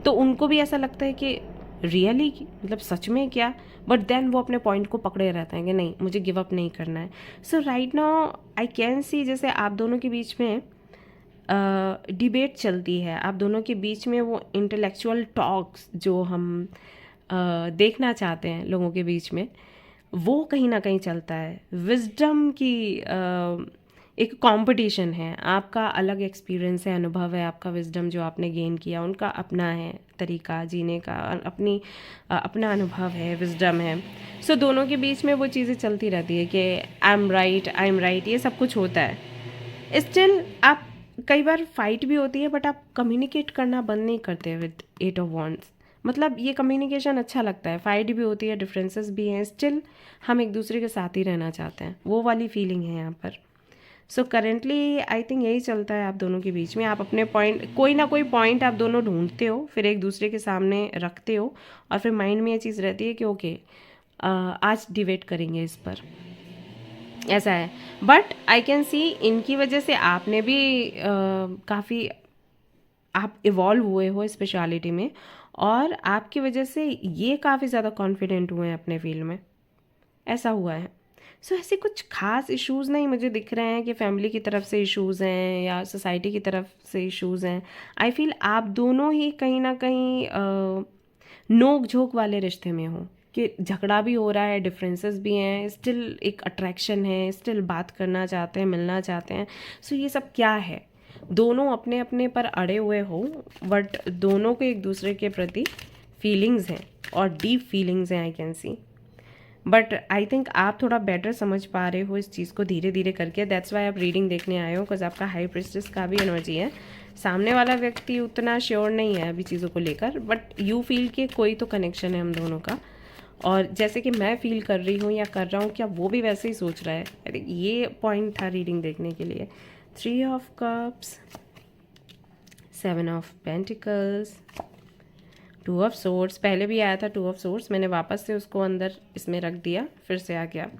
तो उनको भी ऐसा लगता है कि रियली, मतलब सच में क्या। बट देन वो अपने पॉइंट को पकड़े रहते हैं कि नहीं, मुझे गिव अप नहीं करना है। So right now I can see जैसे आप दोनों के बीच में डिबेट चलती है, आप दोनों के बीच में वो इंटेलेक्चुअल टॉक्स जो हम देखना चाहते हैं लोगों के बीच में, वो कहीं ना कहीं चलता है। विजडम की एक कंपटीशन है। आपका अलग एक्सपीरियंस है, अनुभव है, आपका विजडम जो आपने गेन किया, उनका अपना है तरीका जीने का, अपना अनुभव है, विजडम है। सो दोनों के बीच में वो चीज़ें चलती रहती है कि आई एम राइट, ये सब कुछ होता है। स्टिल आप कई बार फाइट भी होती है, बट आप कम्युनिकेट करना बंद नहीं करते विद 8 ऑफ वॉन्ड्स। मतलब ये कम्युनिकेशन अच्छा लगता है, फाइट भी होती है, डिफरेंसेस भी हैं, स्टिल हम एक दूसरे के साथ ही रहना चाहते हैं, वो वाली फीलिंग है यहाँ पर। सो करेंटली आई थिंक यही चलता है आप दोनों के बीच में। आप अपने पॉइंट, कोई ना कोई पॉइंट आप दोनों ढूंढते हो, फिर एक दूसरे के सामने रखते हो, और फिर माइंड में ये चीज़ रहती है कि ओके आज डिबेट करेंगे इस पर, ऐसा है। बट आई कैन सी इनकी वजह से आपने भी काफ़ी आप इवॉल्व हुए हो स्पेशलिटी में, और आपकी वजह से ये काफ़ी ज़्यादा कॉन्फिडेंट हुए हैं अपने फील्ड में, ऐसा हुआ है। सो ऐसे कुछ खास इश्यूज़ नहीं मुझे दिख रहे हैं कि फैमिली की तरफ से इश्यूज़ हैं या सोसाइटी की तरफ से इश्यूज़ हैं। आई फील आप दोनों ही कहीं ना कहीं नोक झोंक वाले रिश्ते में हो, कि झगड़ा भी हो रहा है, डिफरेंसेस भी हैं, स्टिल एक अट्रैक्शन है, स्टिल बात करना चाहते हैं, मिलना चाहते हैं। सो ये सब क्या है, दोनों अपने अपने पर अड़े हुए हो, बट दोनों को एक दूसरे के प्रति फीलिंग्स हैं, और डीप फीलिंग्स हैं आई can C. But I think आप थोड़ा बेटर समझ पा रहे हो इस चीज़ को धीरे धीरे करके, दैट्स वाई आप रीडिंग देखने आए हो, बिकॉज आपका हाई प्रिस्टेस का भी एनर्जी है। सामने वाला व्यक्ति उतना श्योर नहीं है अभी चीज़ों को लेकर, बट यू फील कि कोई तो कनेक्शन है हम दोनों का, और जैसे कि मैं फील कर रही हूँ या कर रहा हूँ, क्या वो भी वैसे ही सोच रहा है। आई थिंक ये पॉइंट था रीडिंग देखने के लिए। 3 of cups, 7 of pentacles, 2 of swords, पहले भी आया था 2 ऑफ सोर्ड्स, मैंने वापस से उसको अंदर इसमें रख दिया, फिर से आ गया।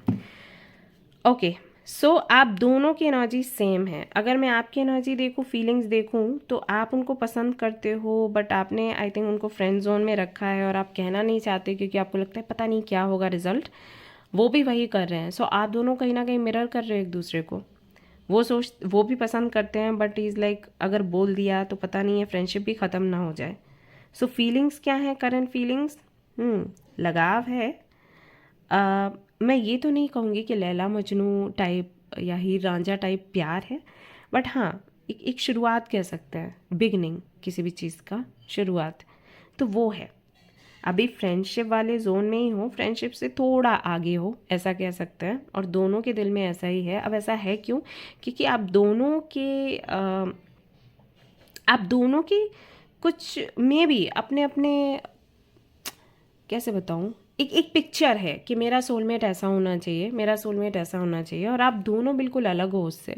ओके, सो आप दोनों की एनर्जी सेम है। अगर मैं आपकी एनर्जी देखूँ, फीलिंग्स देखूँ, तो आप उनको पसंद करते हो, बट आपने आई थिंक उनको फ्रेंड जोन में रखा है, और आप कहना नहीं चाहते क्योंकि आपको लगता है पता नहीं क्या होगा रिजल्ट। वो भी वही कर रहे हैं। सो आप दोनों कहीं ना कहीं मिरर कर रहे हो एक दूसरे को। वो भी पसंद करते हैं, बट इज़ लाइक अगर बोल दिया तो पता नहीं है फ्रेंडशिप भी ख़त्म ना हो जाए। सो फीलिंग्स क्या है, करंट फीलिंग्स, लगाव है। मैं ये तो नहीं कहूँगी कि लैला मजनू टाइप या हीर रांझा टाइप प्यार है, बट हाँ एक शुरुआत कह सकते हैं, बिगनिंग किसी भी चीज़ का शुरुआत, तो वो है। अभी फ्रेंडशिप वाले जोन में ही हो, फ्रेंडशिप से थोड़ा आगे हो, ऐसा कह सकते हैं, और दोनों के दिल में ऐसा ही है। अब ऐसा है क्यों, क्योंकि आप दोनों की कुछ में भी अपने अपने, कैसे बताऊँ, एक पिक्चर है कि मेरा सोलमेट ऐसा होना चाहिए, मेरा सोलमेट ऐसा होना चाहिए, और आप दोनों बिल्कुल अलग हो उससे।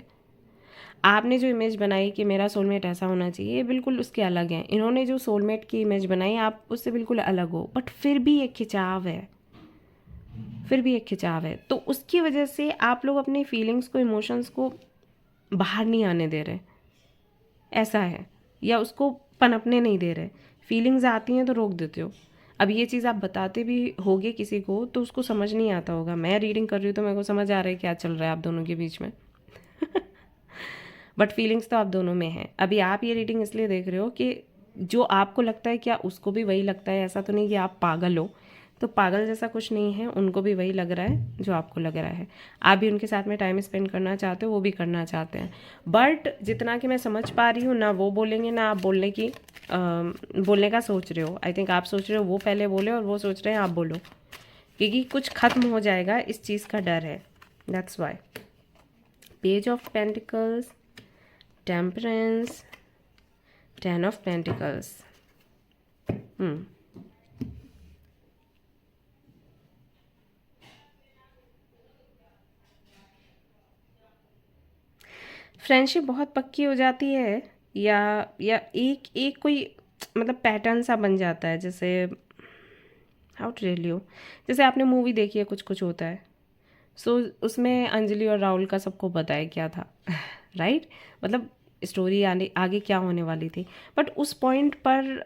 आपने जो इमेज बनाई कि मेरा सोलमेट ऐसा होना चाहिए, ये बिल्कुल उसके अलग हैं। इन्होंने जो सोलमेट की इमेज बनाई, आप उससे बिल्कुल अलग हो, बट फिर भी एक खिंचाव है, तो उसकी वजह से आप लोग अपने फीलिंग्स को, इमोशंस को बाहर नहीं आने दे रहे, ऐसा है, या उसको पनपने नहीं दे रहे। फीलिंग्स आती हैं तो रोक देते हो। अब ये चीज़ आप बताते भी होगे किसी को तो उसको समझ नहीं आता होगा। मैं रीडिंग कर रही हूँ तो मेरे को समझ आ रहा है क्या चल रहा है आप दोनों के बीच में। बट फीलिंग्स तो आप दोनों में है। अभी आप ये रीडिंग इसलिए देख रहे हो कि जो आपको लगता है क्या उसको भी वही लगता है। ऐसा तो नहीं कि आप पागल हो, तो पागल जैसा कुछ नहीं है, उनको भी वही लग रहा है जो आपको लग रहा है। आप भी उनके साथ में टाइम स्पेंड करना चाहते हो, वो भी करना चाहते हैं। बट जितना कि मैं समझ पा रही हूँ, ना वो बोलेंगे ना आप बोलने का सोच रहे हो। आई थिंक आप सोच रहे हो वो पहले बोले, और वो सोच रहे हैं आप बोलो, क्योंकि कुछ खत्म हो जाएगा, इस चीज़ का डर है, that's why. Page of pentacles, temperance, 10 of pentacles. Friendship बहुत पक्की हो जाती है, या एक एक कोई मतलब पैटर्न सा बन जाता है, जैसे हाउ टू टेल यू, जैसे आपने मूवी देखी है कुछ कुछ होता है, सो उसमें अंजलि और राहुल का सबको पता है क्या था राइट मतलब स्टोरी आगे क्या होने वाली थी, बट उस पॉइंट पर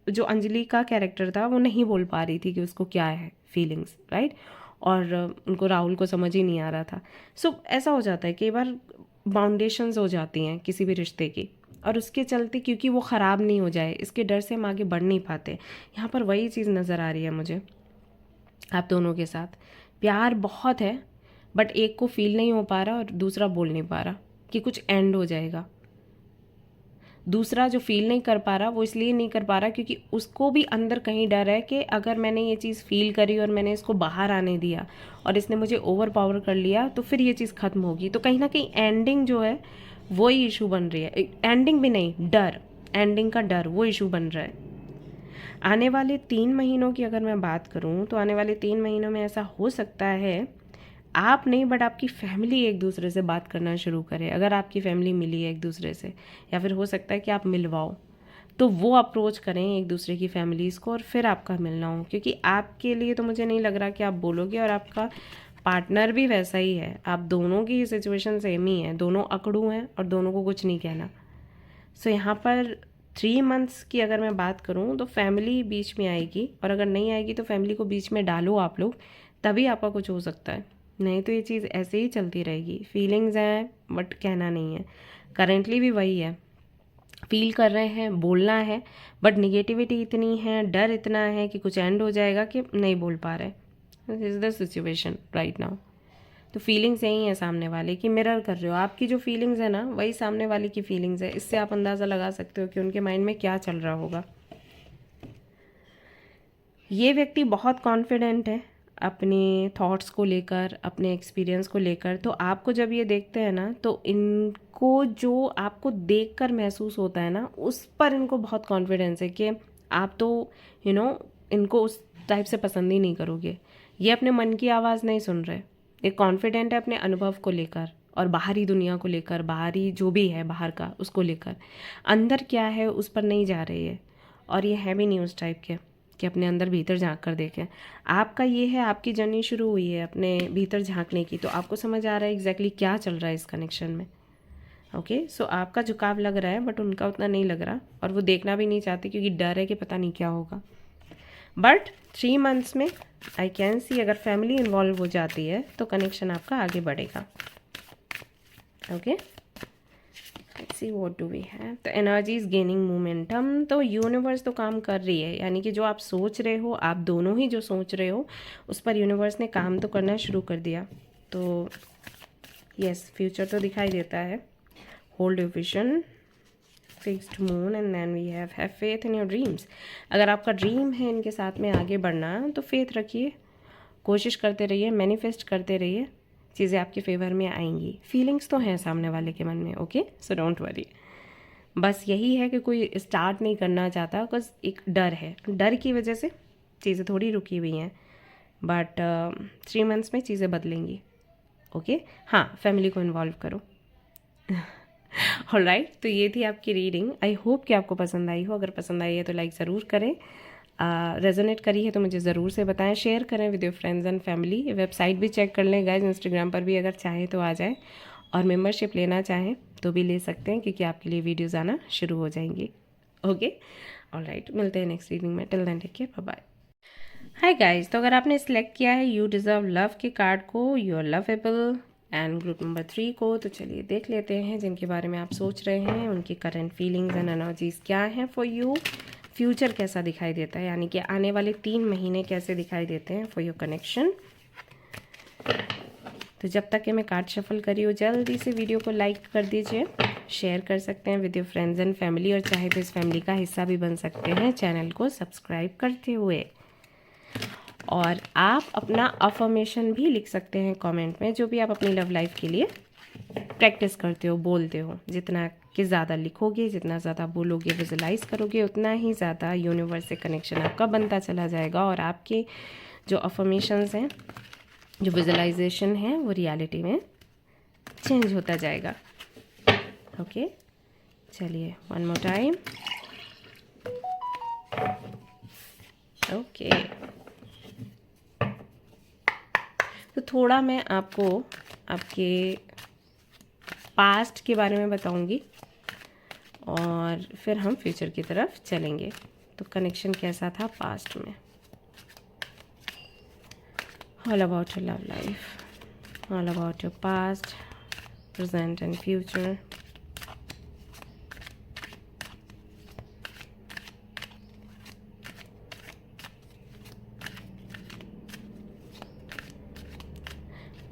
जो अंजलि का कैरेक्टर था वो नहीं बोल पा रही थी कि उसको क्या है फीलिंग्स, राइट, और उनको राहुल को समझ ही नहीं आ रहा था। सो ऐसा हो जाता है कई बार, बाउंडेशंस हो जाती हैं किसी भी रिश्ते की, और उसके चलते क्योंकि वो ख़राब नहीं हो जाए इसके डर से हम आगे बढ़ नहीं पाते। यहाँ पर वही चीज़ नज़र आ रही है मुझे आप दोनों के साथ। प्यार बहुत है, बट एक को फील नहीं हो पा रहा और दूसरा बोल नहीं पा रहा कि कुछ एंड हो जाएगा। दूसरा जो फील नहीं कर पा रहा वो इसलिए नहीं कर पा रहा क्योंकि उसको भी अंदर कहीं डर है कि अगर मैंने ये चीज़ फील करी और मैंने इसको बाहर आने दिया और इसने मुझे ओवर पावर कर लिया तो फिर ये चीज़ ख़त्म होगी। तो कहीं ना कहीं एंडिंग जो है वो ही इशू बन रही है। एंडिंग भी नहीं, डर, एंडिंग का डर वो इशू बन रहा है। आने वाले 3 महीनों की अगर मैं बात करूँ तो आने वाले 3 महीनों में ऐसा हो सकता है आप नहीं बट आपकी फैमिली एक दूसरे से बात करना शुरू करे। अगर आपकी फैमिली मिली है एक दूसरे से, या फिर हो सकता है कि आप मिलवाओ, तो वो अप्रोच करें एक दूसरे की फैमिलीज़ को और फिर आपका मिलना हो। क्योंकि आपके लिए तो मुझे नहीं लग रहा कि आप बोलोगे, और आपका पार्टनर भी वैसा ही है, आप दोनों की सिचुएशन सेम ही है, दोनों अकड़ू हैं और दोनों को कुछ नहीं कहना। सो यहाँ पर 3 मंथ्स की अगर मैं बात करूँ तो फैमिली बीच में आएगी, और अगर नहीं आएगी तो फैमिली को बीच में डालो आप लोग, तभी आपका कुछ हो सकता है। नहीं तो ये चीज़ ऐसे ही चलती रहेगी। फीलिंग्स हैं बट कहना नहीं है। करेंटली भी वही है, फील कर रहे हैं, बोलना है, बट निगेटिविटी इतनी है, डर इतना है कि कुछ एंड हो जाएगा कि नहीं बोल पा रहे। This is the situation right now. तो फीलिंग्स यही है सामने वाले की, मिरर कर रहे हो। आपकी जो फीलिंग्स है ना वही सामने वाले की फीलिंग्स है। इससे आप अंदाज़ा लगा सकते हो कि उनके माइंड में क्या चल रहा होगा। ये व्यक्ति बहुत कॉन्फिडेंट है अपने थॉट्स को लेकर, अपने एक्सपीरियंस को लेकर। तो आपको जब ये देखते हैं ना तो इनको जो आपको देखकर महसूस होता है ना उस पर इनको बहुत कॉन्फिडेंस है कि आप तो इनको उस टाइप से पसंद ही नहीं करोगे। ये अपने मन की आवाज़ नहीं सुन रहे, ये कॉन्फिडेंट है अपने अनुभव को लेकर और बाहरी दुनिया को लेकर, बाहरी जो भी है बाहर का उसको लेकर। अंदर क्या है उस पर नहीं जा रही है, और ये है भी नहीं उस टाइप के कि अपने अंदर भीतर झांक कर देखें। आपका ये है, आपकी जर्नी शुरू हुई है अपने भीतर झांकने की, तो आपको समझ आ रहा है एग्जैक्टली क्या चल रहा है इस कनेक्शन में। ओके, सो आपका झुकाव लग रहा है बट उनका उतना नहीं लग रहा, और वो देखना भी नहीं चाहते क्योंकि डर है कि पता नहीं क्या होगा। बट 3 मंथ्स में आई कैन सी अगर फैमिली इन्वॉल्व हो जाती है तो कनेक्शन आपका आगे बढ़ेगा। Okay, let's see what do we have. The energy is gaining momentum. तो यूनिवर्स तो काम कर रही है, यानी कि जो आप सोच रहे हो, आप दोनों ही जो सोच रहे हो उस पर यूनिवर्स ने काम तो करना शुरू कर दिया। तो यस, फ्यूचर तो दिखाई देता है। Hold your vision, fixed moon, and then we have faith in your dreams. अगर आपका ड्रीम है इनके साथ में आगे बढ़ना तो फेथ रखिए, कोशिश करते रहिए, मैनिफेस्ट करते रहिए, चीज़ें आपके फेवर में आएंगी। फीलिंग्स तो हैं सामने वाले के मन में। Okay, so don't worry. बस यही है कि कोई स्टार्ट नहीं करना चाहता, बिकॉज एक डर है, डर की वजह से चीज़ें थोड़ी रुकी हुई हैं। बट 3 मंथ्स में चीज़ें बदलेंगी। ओके, हाँ, फैमिली को इन्वॉल्व करो। ऑलराइट, तो ये थी आपकी रीडिंग। आई होप कि आपको पसंद आई हो। अगर पसंद आई है तो लाइक ज़रूर करें, रेजोनेट करी है तो मुझे ज़रूर से बताएं, शेयर करें with your friends and family. Website भी चेक कर लें गाइज, इंस्टाग्राम पर भी अगर चाहें तो आ जाएं, और मेंबरशिप लेना चाहें तो भी ले सकते हैं क्योंकि आपके लिए वीडियोज़ आना शुरू हो जाएंगी। ओके, ऑलराइट, मिलते हैं नेक्स्ट रीडिंग में। Till then take care, bye bye. Hi guys, तो अगर आपने सिलेक्ट किया है यू डिज़र्व लव के कार्ड को, you are lovable, and group number 3 को, तो चलिए देख लेते हैं जिनके बारे में आप सोच रहे हैं, उनकी करंट फीलिंग्स एंड एनर्जीज क्या हैं फॉर यू। फ्यूचर कैसा दिखाई देता है, यानी कि आने वाले 3 महीने कैसे दिखाई देते हैं फॉर योर कनेक्शन। तो जब तक कि मैं कार्ड शफल करी हो, जल्दी से वीडियो को लाइक कर दीजिए, शेयर कर सकते हैं with your friends and family, और चाहे तो इस फैमिली का हिस्सा भी बन सकते हैं चैनल को सब्सक्राइब करते हुए। और आप अपना अफर्मेशन भी लिख सकते हैं कमेंट में, जो भी आप अपनी लव लाइफ के लिए प्रैक्टिस करते हो, बोलते हो। जितना कि ज़्यादा लिखोगे, जितना ज़्यादा बोलोगे, विजुलाइज करोगे, उतना ही ज़्यादा यूनिवर्स से कनेक्शन आपका बनता चला जाएगा और आपके जो अफर्मेशंस हैं, जो विजुलाइजेशन है, वो रियलिटी में चेंज होता जाएगा। ओके, चलिए वन मोर टाइम। ओके, तो थोड़ा मैं आपको आपके पास्ट के बारे में बताऊंगी और फिर हम फ्यूचर की तरफ चलेंगे। तो कनेक्शन कैसा था पास्ट में। All about your love life, all about your past, present and future.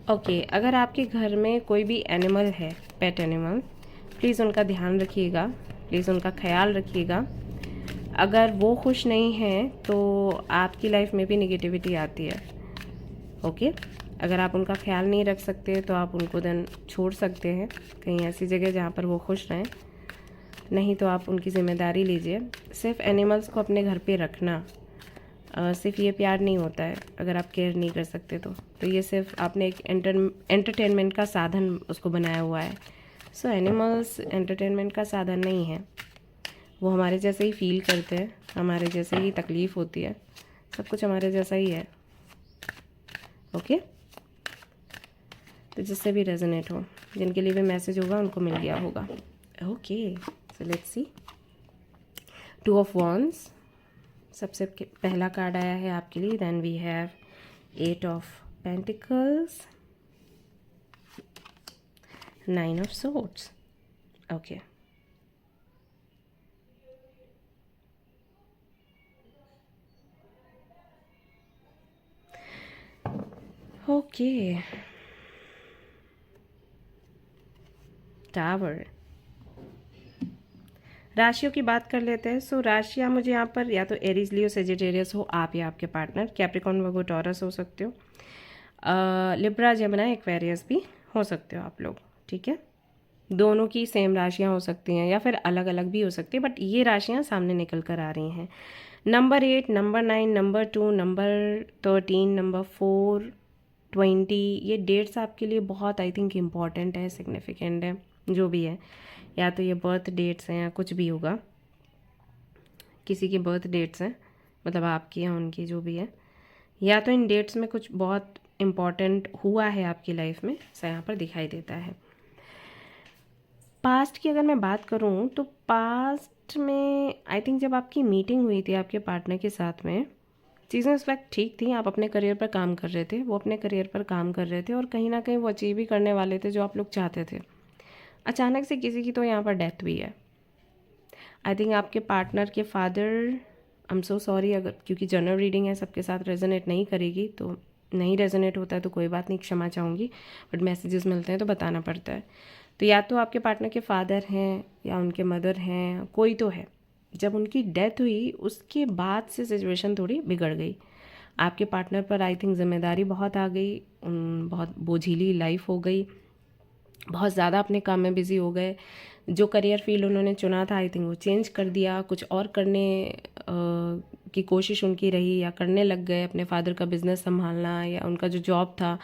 Okay, अगर आपके घर में कोई भी एनिमल है, पेट एनिमल, प्लीज़ उनका ध्यान रखिएगा, प्लीज़ उनका ख्याल रखिएगा। अगर वो खुश नहीं हैं तो आपकी लाइफ में भी नेगेटिविटी आती है। ओके, अगर आप उनका ख्याल नहीं रख सकते तो आप उनको देन छोड़ सकते हैं कहीं ऐसी जगह जहाँ पर वो खुश रहें, नहीं तो आप उनकी ज़िम्मेदारी लीजिए। सिर्फ एनिमल्स को अपने घर पे रखना सिर्फ ये प्यार नहीं होता है अगर आप केयर नहीं कर सकते तो ये सिर्फ आपने एक एंटरटेनमेंट का साधन उसको बनाया हुआ है। सो एनिमल्स एंटरटेनमेंट का साधन नहीं है, वो हमारे जैसे ही फील करते हैं, हमारे जैसे ही तकलीफ़ होती है, सब कुछ हमारे जैसा ही है। ओके, तो जिससे भी रेजोनेट हो, जिनके लिए भी मैसेज होगा उनको मिल गया होगा। Okay, so let's see. 2 of wands सबसे पहला कार्ड आया है आपके लिए। Then we have 8 of pentacles, 9 of swords। Okay, okay, tower. राशियों की बात कर लेते हैं। सो राशियाँ मुझे यहाँ पर या तो एरीज, लियो, सेजिटेरियस हो आप या आपके पार्टनर, कैप्रिकॉर्न, वर्गो, टॉरस हो सकते हो, लिब्रा, जेमिनी, एक्वेरियस भी हो सकते हो आप लोग। ठीक है, दोनों की सेम राशियाँ हो सकती हैं या फिर अलग अलग भी हो सकती है, बट ये राशियाँ सामने निकल कर आ रही हैं। Number 8, number 9, number 2, number 13, number 4, 20, ये डेट्स आपके लिए बहुत आई थिंक इम्पॉर्टेंट है, सिग्निफिकेंट है, जो भी है। या तो ये बर्थ डेट्स हैं या कुछ भी होगा, किसी की बर्थ डेट्स हैं, मतलब आपकी या उनकी, जो भी है, या तो इन डेट्स में कुछ बहुत इम्पॉर्टेंट हुआ है आपकी लाइफ में, ऐसा यहाँ पर दिखाई देता है। पास्ट की अगर मैं बात करूँ तो पास्ट में आई थिंक जब आपकी मीटिंग हुई थी आपके पार्टनर के साथ में, चीज़ें उस वक्त ठीक थी, आप अपने करियर पर काम कर रहे थे, वो अपने करियर पर काम कर रहे थे और कहीं ना कहीं वो अचीव भी करने वाले थे जो आप लोग चाहते थे। अचानक से किसी की तो यहाँ पर डेथ हुई है। आई थिंक आपके पार्टनर के father, I am so sorry अगर, क्योंकि जनरल रीडिंग है, सबके साथ रेजोनेट नहीं करेगी, तो नहीं रेजोनेट होता है तो कोई बात नहीं, क्षमा चाहूँगी, बट मैसेजेस मिलते हैं तो बताना पड़ता है। तो या तो आपके पार्टनर के फादर हैं या उनके मदर हैं, कोई तो है। जब उनकी डेथ हुई उसके बाद से सिचुएशन थोड़ी बिगड़ गई। आपके पार्टनर पर आई थिंक जिम्मेदारी बहुत आ गई, बहुत बोझीली लाइफ हो गई, बहुत ज़्यादा अपने काम में बिज़ी हो गए। जो करियर फील्ड उन्होंने चुना था आई थिंक वो चेंज कर दिया, कुछ और करने की कोशिश उनकी रही या करने लग गए, अपने फादर का बिज़नेस संभालना या उनका जो जॉब था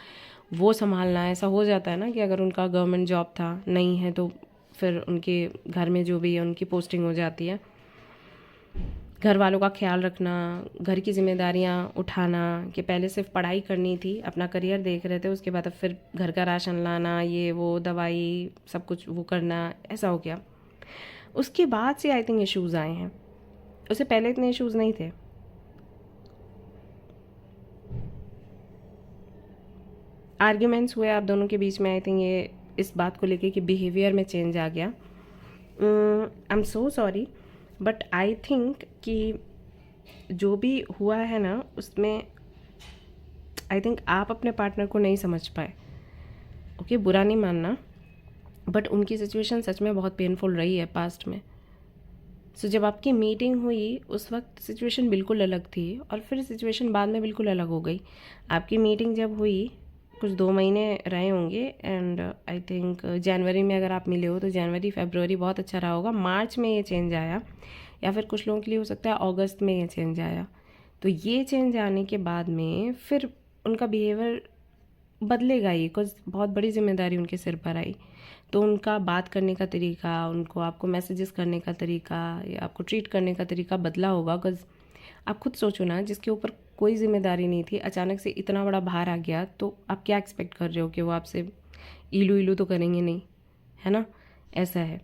वो संभालना। ऐसा हो जाता है ना कि अगर उनका गवर्नमेंट जॉब था, नहीं है तो फिर उनके घर में जो भी है उनकी पोस्टिंग हो जाती है। घर वालों का ख्याल रखना, घर की जिम्मेदारियां उठाना, कि पहले सिर्फ पढ़ाई करनी थी, अपना करियर देख रहे थे, उसके बाद अब फिर घर का राशन लाना, ये वो दवाई सब कुछ वो करना, ऐसा हो गया। उसके बाद से आई थिंक इश्यूज़ आए हैं, उससे पहले इतने इश्यूज़ नहीं थे। आर्ग्यूमेंट्स हुए आप दोनों के बीच में, आई थिंक ये इस बात को लेके कि बिहेवियर में चेंज आ गया। आई am so sorry, but I think कि जो भी हुआ है ना उसमें आई थिंक आप अपने पार्टनर को नहीं समझ पाए। ओके, बुरा नहीं मानना, बट उनकी सिचुएशन सच में बहुत पेनफुल रही है पास्ट में। सो जब आपकी मीटिंग हुई उस वक्त सिचुएशन बिल्कुल अलग थी और फिर सिचुएशन बाद में बिल्कुल अलग हो गई। आपकी मीटिंग जब हुई कुछ 2 महीने रहे होंगे एंड आई थिंक जनवरी में अगर आप मिले हो तो जनवरी फरवरी बहुत अच्छा रहा होगा। मार्च में ये चेंज आया, या फिर कुछ लोगों के लिए हो सकता है अगस्त में ये चेंज आया। तो ये चेंज आने के बाद में फिर उनका बिहेवियर बदलेगा ही, कुछ बहुत बड़ी जिम्मेदारी उनके सिर पर आई। तो उनका बात करने का तरीका, उनको आपको मैसेजेस करने का तरीका या आपको ट्रीट करने का तरीका बदला होगा। बिकॉज आप खुद सोचो ना, जिसके ऊपर कोई जिम्मेदारी नहीं थी, अचानक से इतना बड़ा भार आ गया, तो आप क्या एक्सपेक्ट कर रहे हो कि वो आपसे इलू इलू तो करेंगे नहीं, है ना? ऐसा है।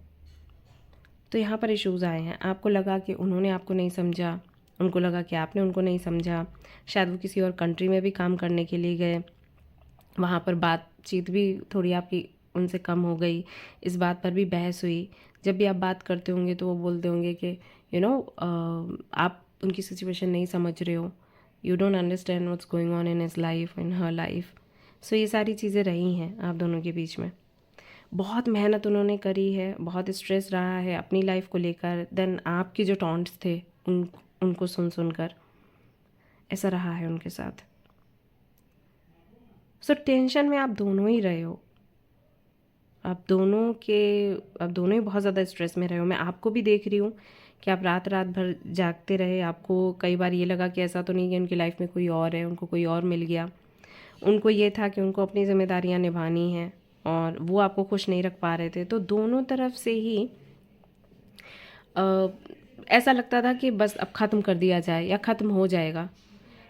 तो यहाँ पर इश्यूज़ आए हैं। आपको लगा कि उन्होंने आपको नहीं समझा, उनको लगा कि आपने उनको नहीं समझा। शायद वो किसी और कंट्री में भी काम करने के लिए गए, वहाँ पर बातचीत भी थोड़ी आपकी उनसे कम हो गई, इस बात पर भी बहस हुई। जब भी आप बात करते होंगे तो वो बोलते होंगे कि आप उनकी सिचुएशन नहीं समझ रहे हो, you don't understand what's going on in his life, in her life. So ये सारी चीज़ें रही हैं आप दोनों के बीच में। बहुत मेहनत उन्होंने करी है, बहुत स्ट्रेस रहा है अपनी लाइफ को लेकर। देन आपके जो टॉन्ट्स थे उनको सुन कर ऐसा रहा है उनके साथ। सो टेंशन में आप दोनों ही रहे हो, आप दोनों ही बहुत ज़्यादा स्ट्रेस में रहे हो। मैं आपको भी देख रही हूँ कि आप रात रात भर जागते रहे। आपको कई बार ये लगा कि ऐसा तो नहीं कि उनकी लाइफ में कोई और है, उनको कोई और मिल गया। उनको ये था कि उनको अपनी जिम्मेदारियाँ निभानी हैं और वो आपको खुश नहीं रख पा रहे थे। तो दोनों तरफ से ही ऐसा लगता था कि बस अब ख़त्म कर दिया जाए या ख़त्म हो जाएगा।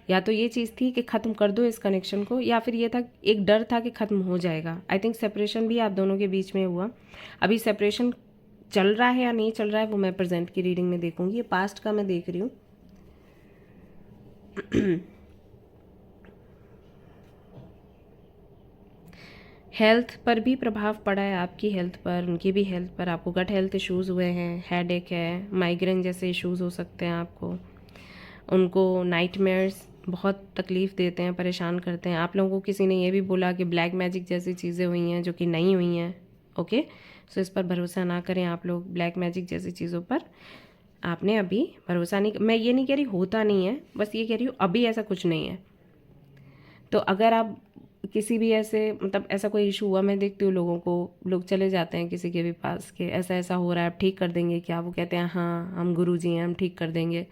या तो ये चीज़ थी कि ख़त्म कर दो इस कनेक्शन को, या फिर ये था, एक डर था कि ख़त्म हो जाएगा। आई थिंक सेपरेशन भी आप दोनों के बीच में हुआ। अभी सेपरेशन चल रहा है या नहीं चल रहा है वो मैं प्रेजेंट की रीडिंग में देखूंगी। ये पास्ट का मैं देख रही हूँ। हेल्थ पर भी प्रभाव पड़ा है, आपकी हेल्थ पर, उनकी भी हेल्थ पर। आपको गट हेल्थ इश्यूज़ हुए हैं, हेडेक है, माइग्रेन जैसे इश्यूज़ हो सकते हैं आपको। उनको नाइटमेयर्स बहुत तकलीफ़ देते हैं, परेशान करते हैं। आप लोगों को किसी ने ये भी बोला कि ब्लैक मैजिक जैसी चीज़ें हुई हैं जो कि नहीं हुई हैं। ओके, सो इस पर भरोसा ना करें आप लोग। ब्लैक मैजिक जैसी चीज़ों पर आपने अभी भरोसा नहीं, मैं ये नहीं कह रही होता नहीं है, बस ये कह रही हूँ अभी ऐसा कुछ नहीं है। तो अगर आप किसी भी ऐसे, मतलब ऐसा कोई इशू हुआ, मैं देखती हूँ लोगों को, लोग चले जाते हैं किसी के भी पास के ऐसा ऐसा हो रहा है, आप ठीक कर देंगे क्या? वो कहते हैं हाँ हम गुरुजी हैं, हम ठीक कर देंगे।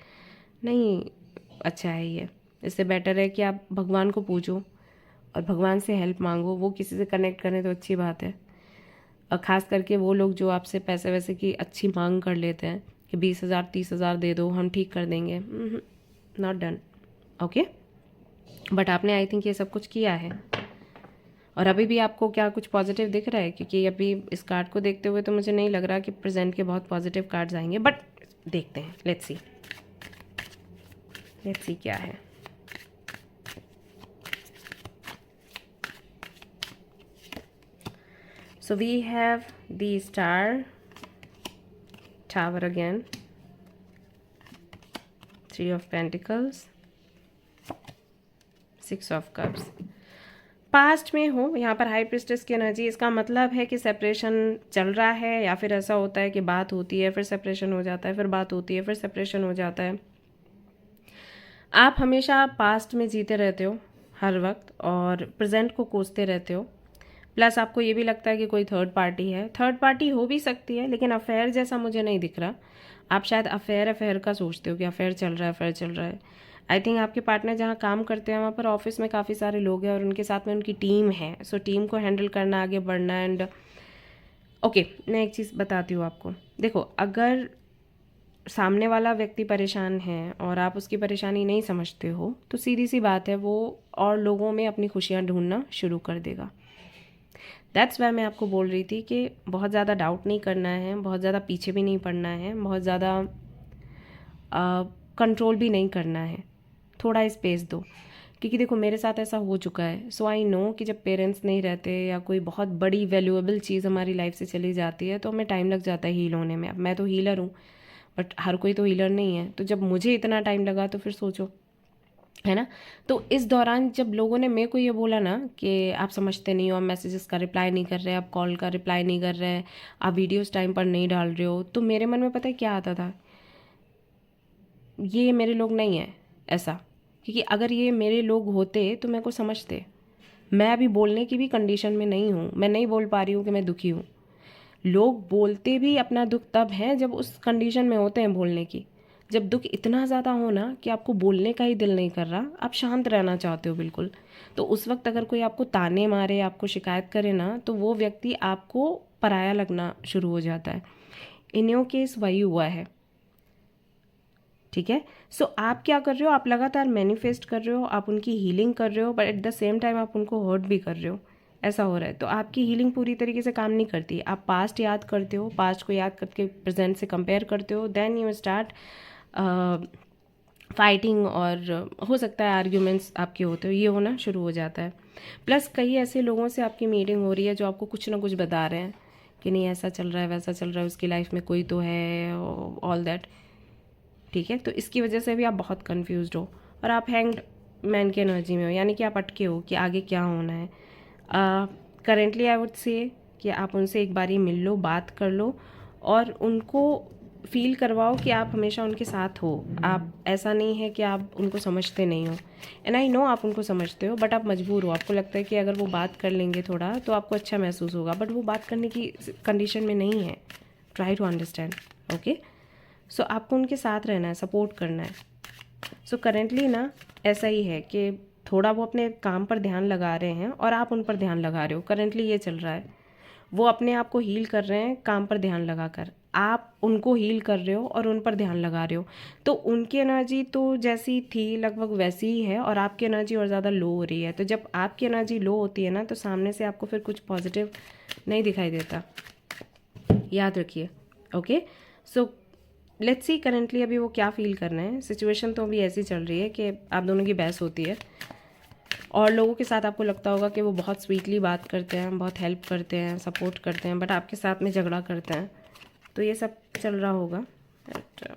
नहीं, अच्छा है ये। इससे बेटर है कि आप भगवान को पूछो और भगवान से हेल्प मांगो। वो किसी से कनेक्ट करें तो अच्छी बात है। और ख़ास करके वो लोग जो आपसे पैसे वैसे की अच्छी मांग कर लेते हैं कि 20,000 30,000 दे दो हम ठीक कर देंगे, नॉट डन। ओके, बट आपने आई थिंक ये सब कुछ किया है। और अभी भी आपको क्या कुछ पॉजिटिव दिख रहा है? क्योंकि अभी इस कार्ड को देखते हुए तो मुझे नहीं लग रहा कि प्रेजेंट के बहुत पॉजिटिव कार्ड्स आएंगे, बट देखते हैं। लेट्स सी क्या है। So we have the Star, Tower again, Three of Pentacles, Six of Cups। Past में हो यहाँ पर हाई प्रिस्टेस की एनर्जी। इसका मतलब है कि सेपरेशन चल रहा है, या फिर ऐसा होता है कि बात होती है फिर सेपरेशन हो जाता है, फिर बात होती है फिर सेपरेशन हो जाता है। आप हमेशा पास्ट में जीते रहते हो हर वक्त और प्रेजेंट को कोसते रहते हो। प्लस आपको ये भी लगता है कि कोई थर्ड पार्टी है। थर्ड पार्टी हो भी सकती है, लेकिन अफेयर जैसा मुझे नहीं दिख रहा। आप शायद अफेयर का सोचते हो कि अफेयर चल रहा है। आई थिंक आपके पार्टनर जहाँ काम करते हैं वहाँ पर ऑफिस में काफ़ी सारे लोग हैं और उनके साथ में उनकी टीम है। सो टीम को हैंडल करना, आगे बढ़ना। एंड ओके, मैं एक चीज़ बताती हूँ आपको। देखो, अगर सामने वाला व्यक्ति परेशान है और आप उसकी परेशानी नहीं समझते हो तो सीधी सी बात है, वो और लोगों में अपनी खुशियाँ ढूंढना शुरू कर देगा। दैट्स वाई मैं आपको बोल रही थी कि बहुत ज़्यादा डाउट नहीं करना है, बहुत ज़्यादा पीछे भी नहीं पड़ना है, बहुत ज़्यादा कंट्रोल भी नहीं करना है। थोड़ा स्पेस दो, क्योंकि देखो मेरे साथ ऐसा हो चुका है। सो आई नो कि जब पेरेंट्स नहीं रहते या कोई बहुत बड़ी वैल्यूएबल चीज़ हमारी लाइफ से चली जाती है तो हमें टाइम लग जाता है हील होने में। अब मैं तो हीलर हूँ, बट हर कोई तो हीलर नहीं है। तो जब मुझे इतना टाइम लगा तो फिर सोचो, है ना? तो इस दौरान जब लोगों ने मेरे को ये बोला ना कि आप समझते नहीं हो, आप मैसेजेस का रिप्लाई नहीं कर रहे, आप कॉल का रिप्लाई नहीं कर रहे, आप वीडियोस टाइम पर नहीं डाल रहे हो, तो मेरे मन में पता है क्या आता था? ये मेरे लोग नहीं है ऐसा। क्योंकि अगर ये मेरे लोग होते तो मेरे को समझते, मैं अभी बोलने की भी कंडीशन में नहीं हूँ, मैं नहीं बोल पा रही हूँ कि मैं दुखी हूँ। लोग बोलते भी अपना दुख तब है जब उस कंडीशन में होते हैं बोलने की। जब दुख इतना ज़्यादा हो ना कि आपको बोलने का ही दिल नहीं कर रहा, आप शांत रहना चाहते हो बिल्कुल, तो उस वक्त अगर कोई आपको ताने मारे, आपको शिकायत करे ना, तो वो व्यक्ति आपको पराया लगना शुरू हो जाता है। इन योर केस वही हुआ है, ठीक है। सो आप क्या कर रहे हो, आप लगातार मैनिफेस्ट कर रहे हो, आप उनकी हीलिंग कर रहे हो, but at the same time आप उनको हर्ट भी कर रहे हो, ऐसा हो रहा है। तो आपकी हीलिंग पूरी तरीके से काम नहीं करती। आप पास्ट याद करते हो, पास्ट को याद करके प्रेजेंट से कंपेयर करते हो, देन यू स्टार्ट फाइटिंग, और हो सकता है आर्ग्यूमेंट्स आपके होते हो, ये होना शुरू हो जाता है। प्लस कई ऐसे लोगों से आपकी मीटिंग हो रही है जो आपको कुछ ना कुछ बता रहे हैं कि नहीं ऐसा चल रहा है, वैसा चल रहा है, उसकी लाइफ में कोई तो है, ऑल दैट, ठीक है। तो इसकी वजह से भी आप बहुत कंफ्यूज्ड हो और आप हैंग्ड मैन की एनर्जी में हो, यानी कि आप अटके हो कि आगे क्या होना है। करेंटली आई वुड से कि आप उनसे एक बारी मिल लो, बात कर लो, और उनको फील करवाओ कि आप हमेशा उनके साथ हो। आप, ऐसा नहीं है कि आप उनको समझते नहीं हो, एंड आई नो आप उनको समझते हो, बट आप मजबूर हो। आपको लगता है कि अगर वो बात कर लेंगे थोड़ा तो आपको अच्छा महसूस होगा, बट वो बात करने की कंडीशन में नहीं है। Try to understand, okay. So आपको उनके साथ रहना है, सपोर्ट करना है। सो करेंटली ना ऐसा ही है कि थोड़ा वो अपने काम पर ध्यान लगा रहे हैं और आप उन पर ध्यान लगा रहे हो। करेंटली ये चल रहा है, वो अपने आप को हील कर रहे हैं काम पर ध्यान लगाकर, आप उनको हील कर रहे हो और उन पर ध्यान लगा रहे हो। तो उनकी एनर्जी तो जैसी थी लगभग वैसी ही है, और आपकी एनर्जी और ज़्यादा लो हो रही है। तो जब आपकी एनर्जी लो होती है ना, तो सामने से आपको फिर कुछ पॉजिटिव नहीं दिखाई देता, याद रखिए, okay. So let's see currently अभी वो क्या फील कर रहे हैं। सिचुएशन तो अभी ऐसी चल रही है कि आप दोनों की बहस होती है, और लोगों के साथ आपको लगता होगा कि वो बहुत स्वीटली बात करते हैं, बहुत हेल्प करते हैं, सपोर्ट करते हैं, बट आपके साथ में झगड़ा करते हैं। तो ये सब चल रहा होगा, बट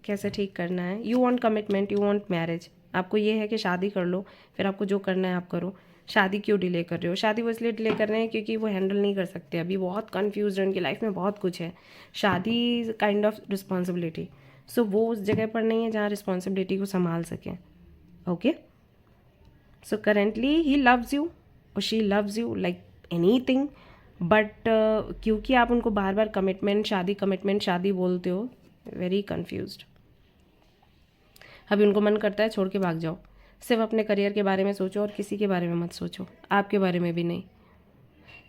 कैसे ठीक करना है। You want commitment, you want marriage, आपको ये है कि शादी कर लो, फिर आपको जो करना है आप करो। शादी क्यों डिले कर रहे हो? शादी वो इसलिए डिले कर रहे हैं क्योंकि वो हैंडल नहीं कर सकते, अभी बहुत कन्फ्यूज है, उनकी लाइफ में बहुत कुछ है। शादी इज़ काइंड ऑफ रिस्पॉन्सिबिलिटी, सो वो उस जगह पर नहीं है जहाँ रिस्पॉन्सिबिलिटी को संभाल सकें, okay. So currently he loves you और she loves you like anything, but क्योंकि आप उनको बार बार कमिटमेंट शादी बोलते हो, वेरी कन्फ्यूज्ड। अभी उनको मन करता है छोड़ के भाग जाओ, सिर्फ अपने करियर के बारे में सोचो और किसी के बारे में मत सोचो, आपके बारे में भी नहीं।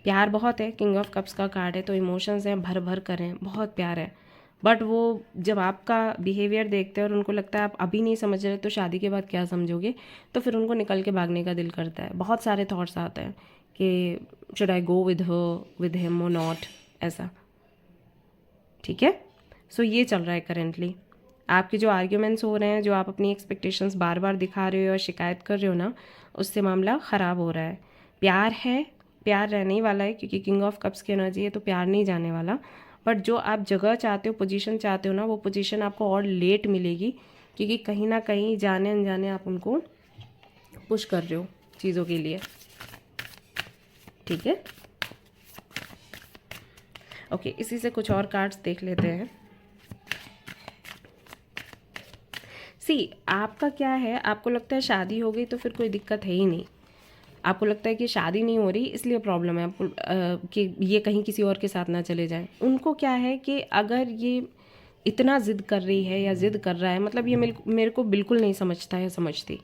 प्यार बहुत है, किंग ऑफ कप्स का कार्ड है, तो इमोशंस हैं, भर भर कर हैं, बहुत प्यार है। बट वो जब आपका बिहेवियर देखते हैं और उनको लगता है आप अभी नहीं समझ रहे तो शादी के बाद क्या समझोगे, तो फिर उनको निकल के भागने का दिल करता है। बहुत सारे थॉट्स आते हैं कि should I go with her, with him और नॉट, ऐसा, ठीक है। सो ये चल रहा है करेंटली। आपके जो आर्ग्यूमेंट्स हो रहे हैं, जो आप अपनी एक्सपेक्टेशंस बार बार दिखा रहे हो और शिकायत कर रहे हो ना, उससे मामला ख़राब हो रहा है। प्यार है, प्यार रहने ही वाला है, क्योंकि किंग ऑफ कप्स की एनर्जी है, तो प्यार नहीं जाने वाला। बट जो आप जगह चाहते हो, पोजीशन चाहते हो ना, वो पोजीशन आपको और लेट मिलेगी, क्योंकि कहीं ना कहीं जाने अनजाने आप उनको पुश कर रहे हो चीज़ों के लिए, ठीक है, ओके। इसी से कुछ और कार्ड्स देख लेते हैं। सी, आपका क्या है, आपको लगता है शादी हो गई तो फिर कोई दिक्कत है ही नहीं। आपको लगता है कि शादी नहीं हो रही इसलिए प्रॉब्लम है आपको, कि ये कहीं किसी और के साथ ना चले जाएं। उनको क्या है कि अगर ये इतना ज़िद कर रही है या ज़िद कर रहा है, मतलब ये मेरे को बिल्कुल नहीं समझता है, समझती,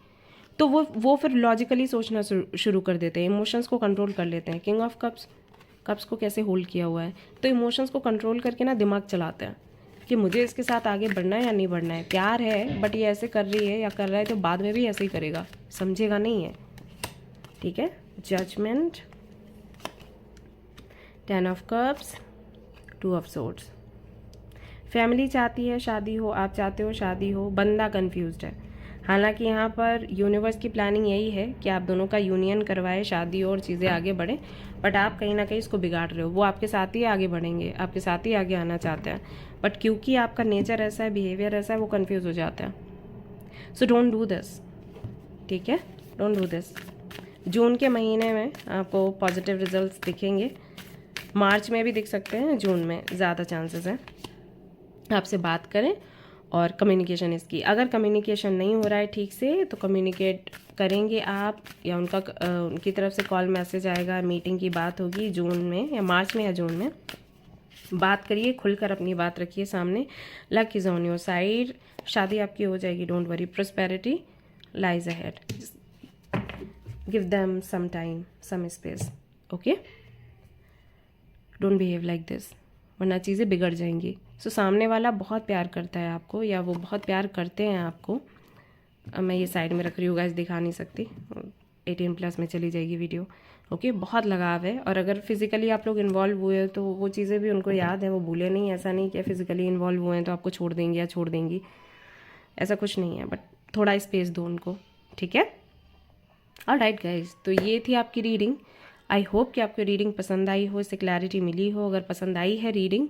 तो वो फिर लॉजिकली सोचना शुरू कर देते हैं, इमोशंस को कंट्रोल कर लेते हैं। किंग ऑफ कप्स को कैसे होल्ड किया हुआ है, तो इमोशंस को कंट्रोल करके ना दिमाग चलाते हैं कि मुझे इसके साथ आगे बढ़ना है या नहीं बढ़ना है। प्यार है, बट ये ऐसे कर रही है या कर रहा है तो बाद में भी ऐसे ही करेगा, समझेगा नहीं है, ठीक है। Judgement, 10 of cups, 2 of swords. Family चाहती है शादी हो, आप चाहते हो शादी हो, बंदा कंफ्यूज्ड है। हालांकि यहाँ पर यूनिवर्स की प्लानिंग यही है कि आप दोनों का यूनियन करवाए, शादी और चीज़ें आगे बढ़े, बट आप कहीं ना कहीं इसको बिगाड़ रहे हो। वो आपके साथ ही आगे बढ़ेंगे, आपके साथ ही आगे आना चाहते हैं, बट क्योंकि आपका नेचर ऐसा है, बिहेवियर ऐसा है, वो कन्फ्यूज़ हो जाता है। सो डोंट डू दिस, ठीक है, डोंट डू दिस। जून के महीने में आपको पॉजिटिव रिजल्ट्स दिखेंगे, मार्च में भी दिख सकते हैं, जून में ज़्यादा चांसेस हैं। आपसे बात करें और कम्युनिकेशन इसकी, अगर कम्युनिकेशन नहीं हो रहा है ठीक से तो कम्युनिकेट करेंगे आप, या उनकी तरफ से कॉल मैसेज आएगा, मीटिंग की बात होगी जून में या मार्च में या जून में, बात करिए, खुलकर अपनी बात रखिए सामने। Luck is on your side, शादी आपकी हो जाएगी, don't worry, prosperity lies ahead, give them some time, some space, okay, don't behave like this, वरना चीज़ें बिगड़ जाएंगी। सो सामने वाला बहुत प्यार करता है आपको, या वो बहुत प्यार करते हैं आपको। अब मैं ये साइड में रख रही हूँ गाइस, दिखा नहीं सकती, 18+ में चली जाएगी वीडियो, ओके। बहुत लगाव है, और अगर फिज़िकली आप लोग इन्वॉल्व हुए तो वो चीज़ें भी उनको याद है, वो भूले नहीं। ऐसा नहीं कि फिज़िकली इन्वॉल्व हुए हैं तो आपको छोड़ देंगे या छोड़ देंगी, ऐसा कुछ नहीं है, बट थोड़ा स्पेस दो उनको, ठीक है। ऑलराइट गाइस, तो ये थी आपकी रीडिंग। आई होप कि आपको रीडिंग पसंद आई हो, इससे क्लैरिटी मिली हो। अगर पसंद आई है रीडिंग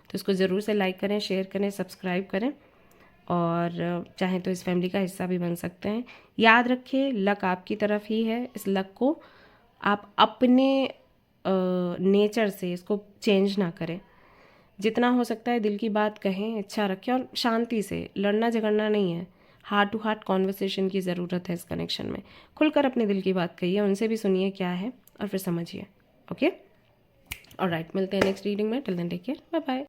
तो इसको ज़रूर से लाइक करें, शेयर करें, सब्सक्राइब करें, और चाहें तो इस फैमिली का हिस्सा भी बन सकते हैं। याद रखें, लक आपकी तरफ ही है। इस लक को आप अपने नेचर से इसको चेंज ना करें। जितना हो सकता है दिल की बात कहें, इच्छा रखें, और शांति से, लड़ना झगड़ना नहीं है, हार्ट टू हार्ट कॉन्वर्सेशन की ज़रूरत है इस कनेक्शन में। खुलकर अपने दिल की बात कहिए, उनसे भी सुनिए क्या है, और फिर समझिए, ओके। ऑलराइट, मिलते हैं नेक्स्ट रीडिंग में। Till then take care, bye bye.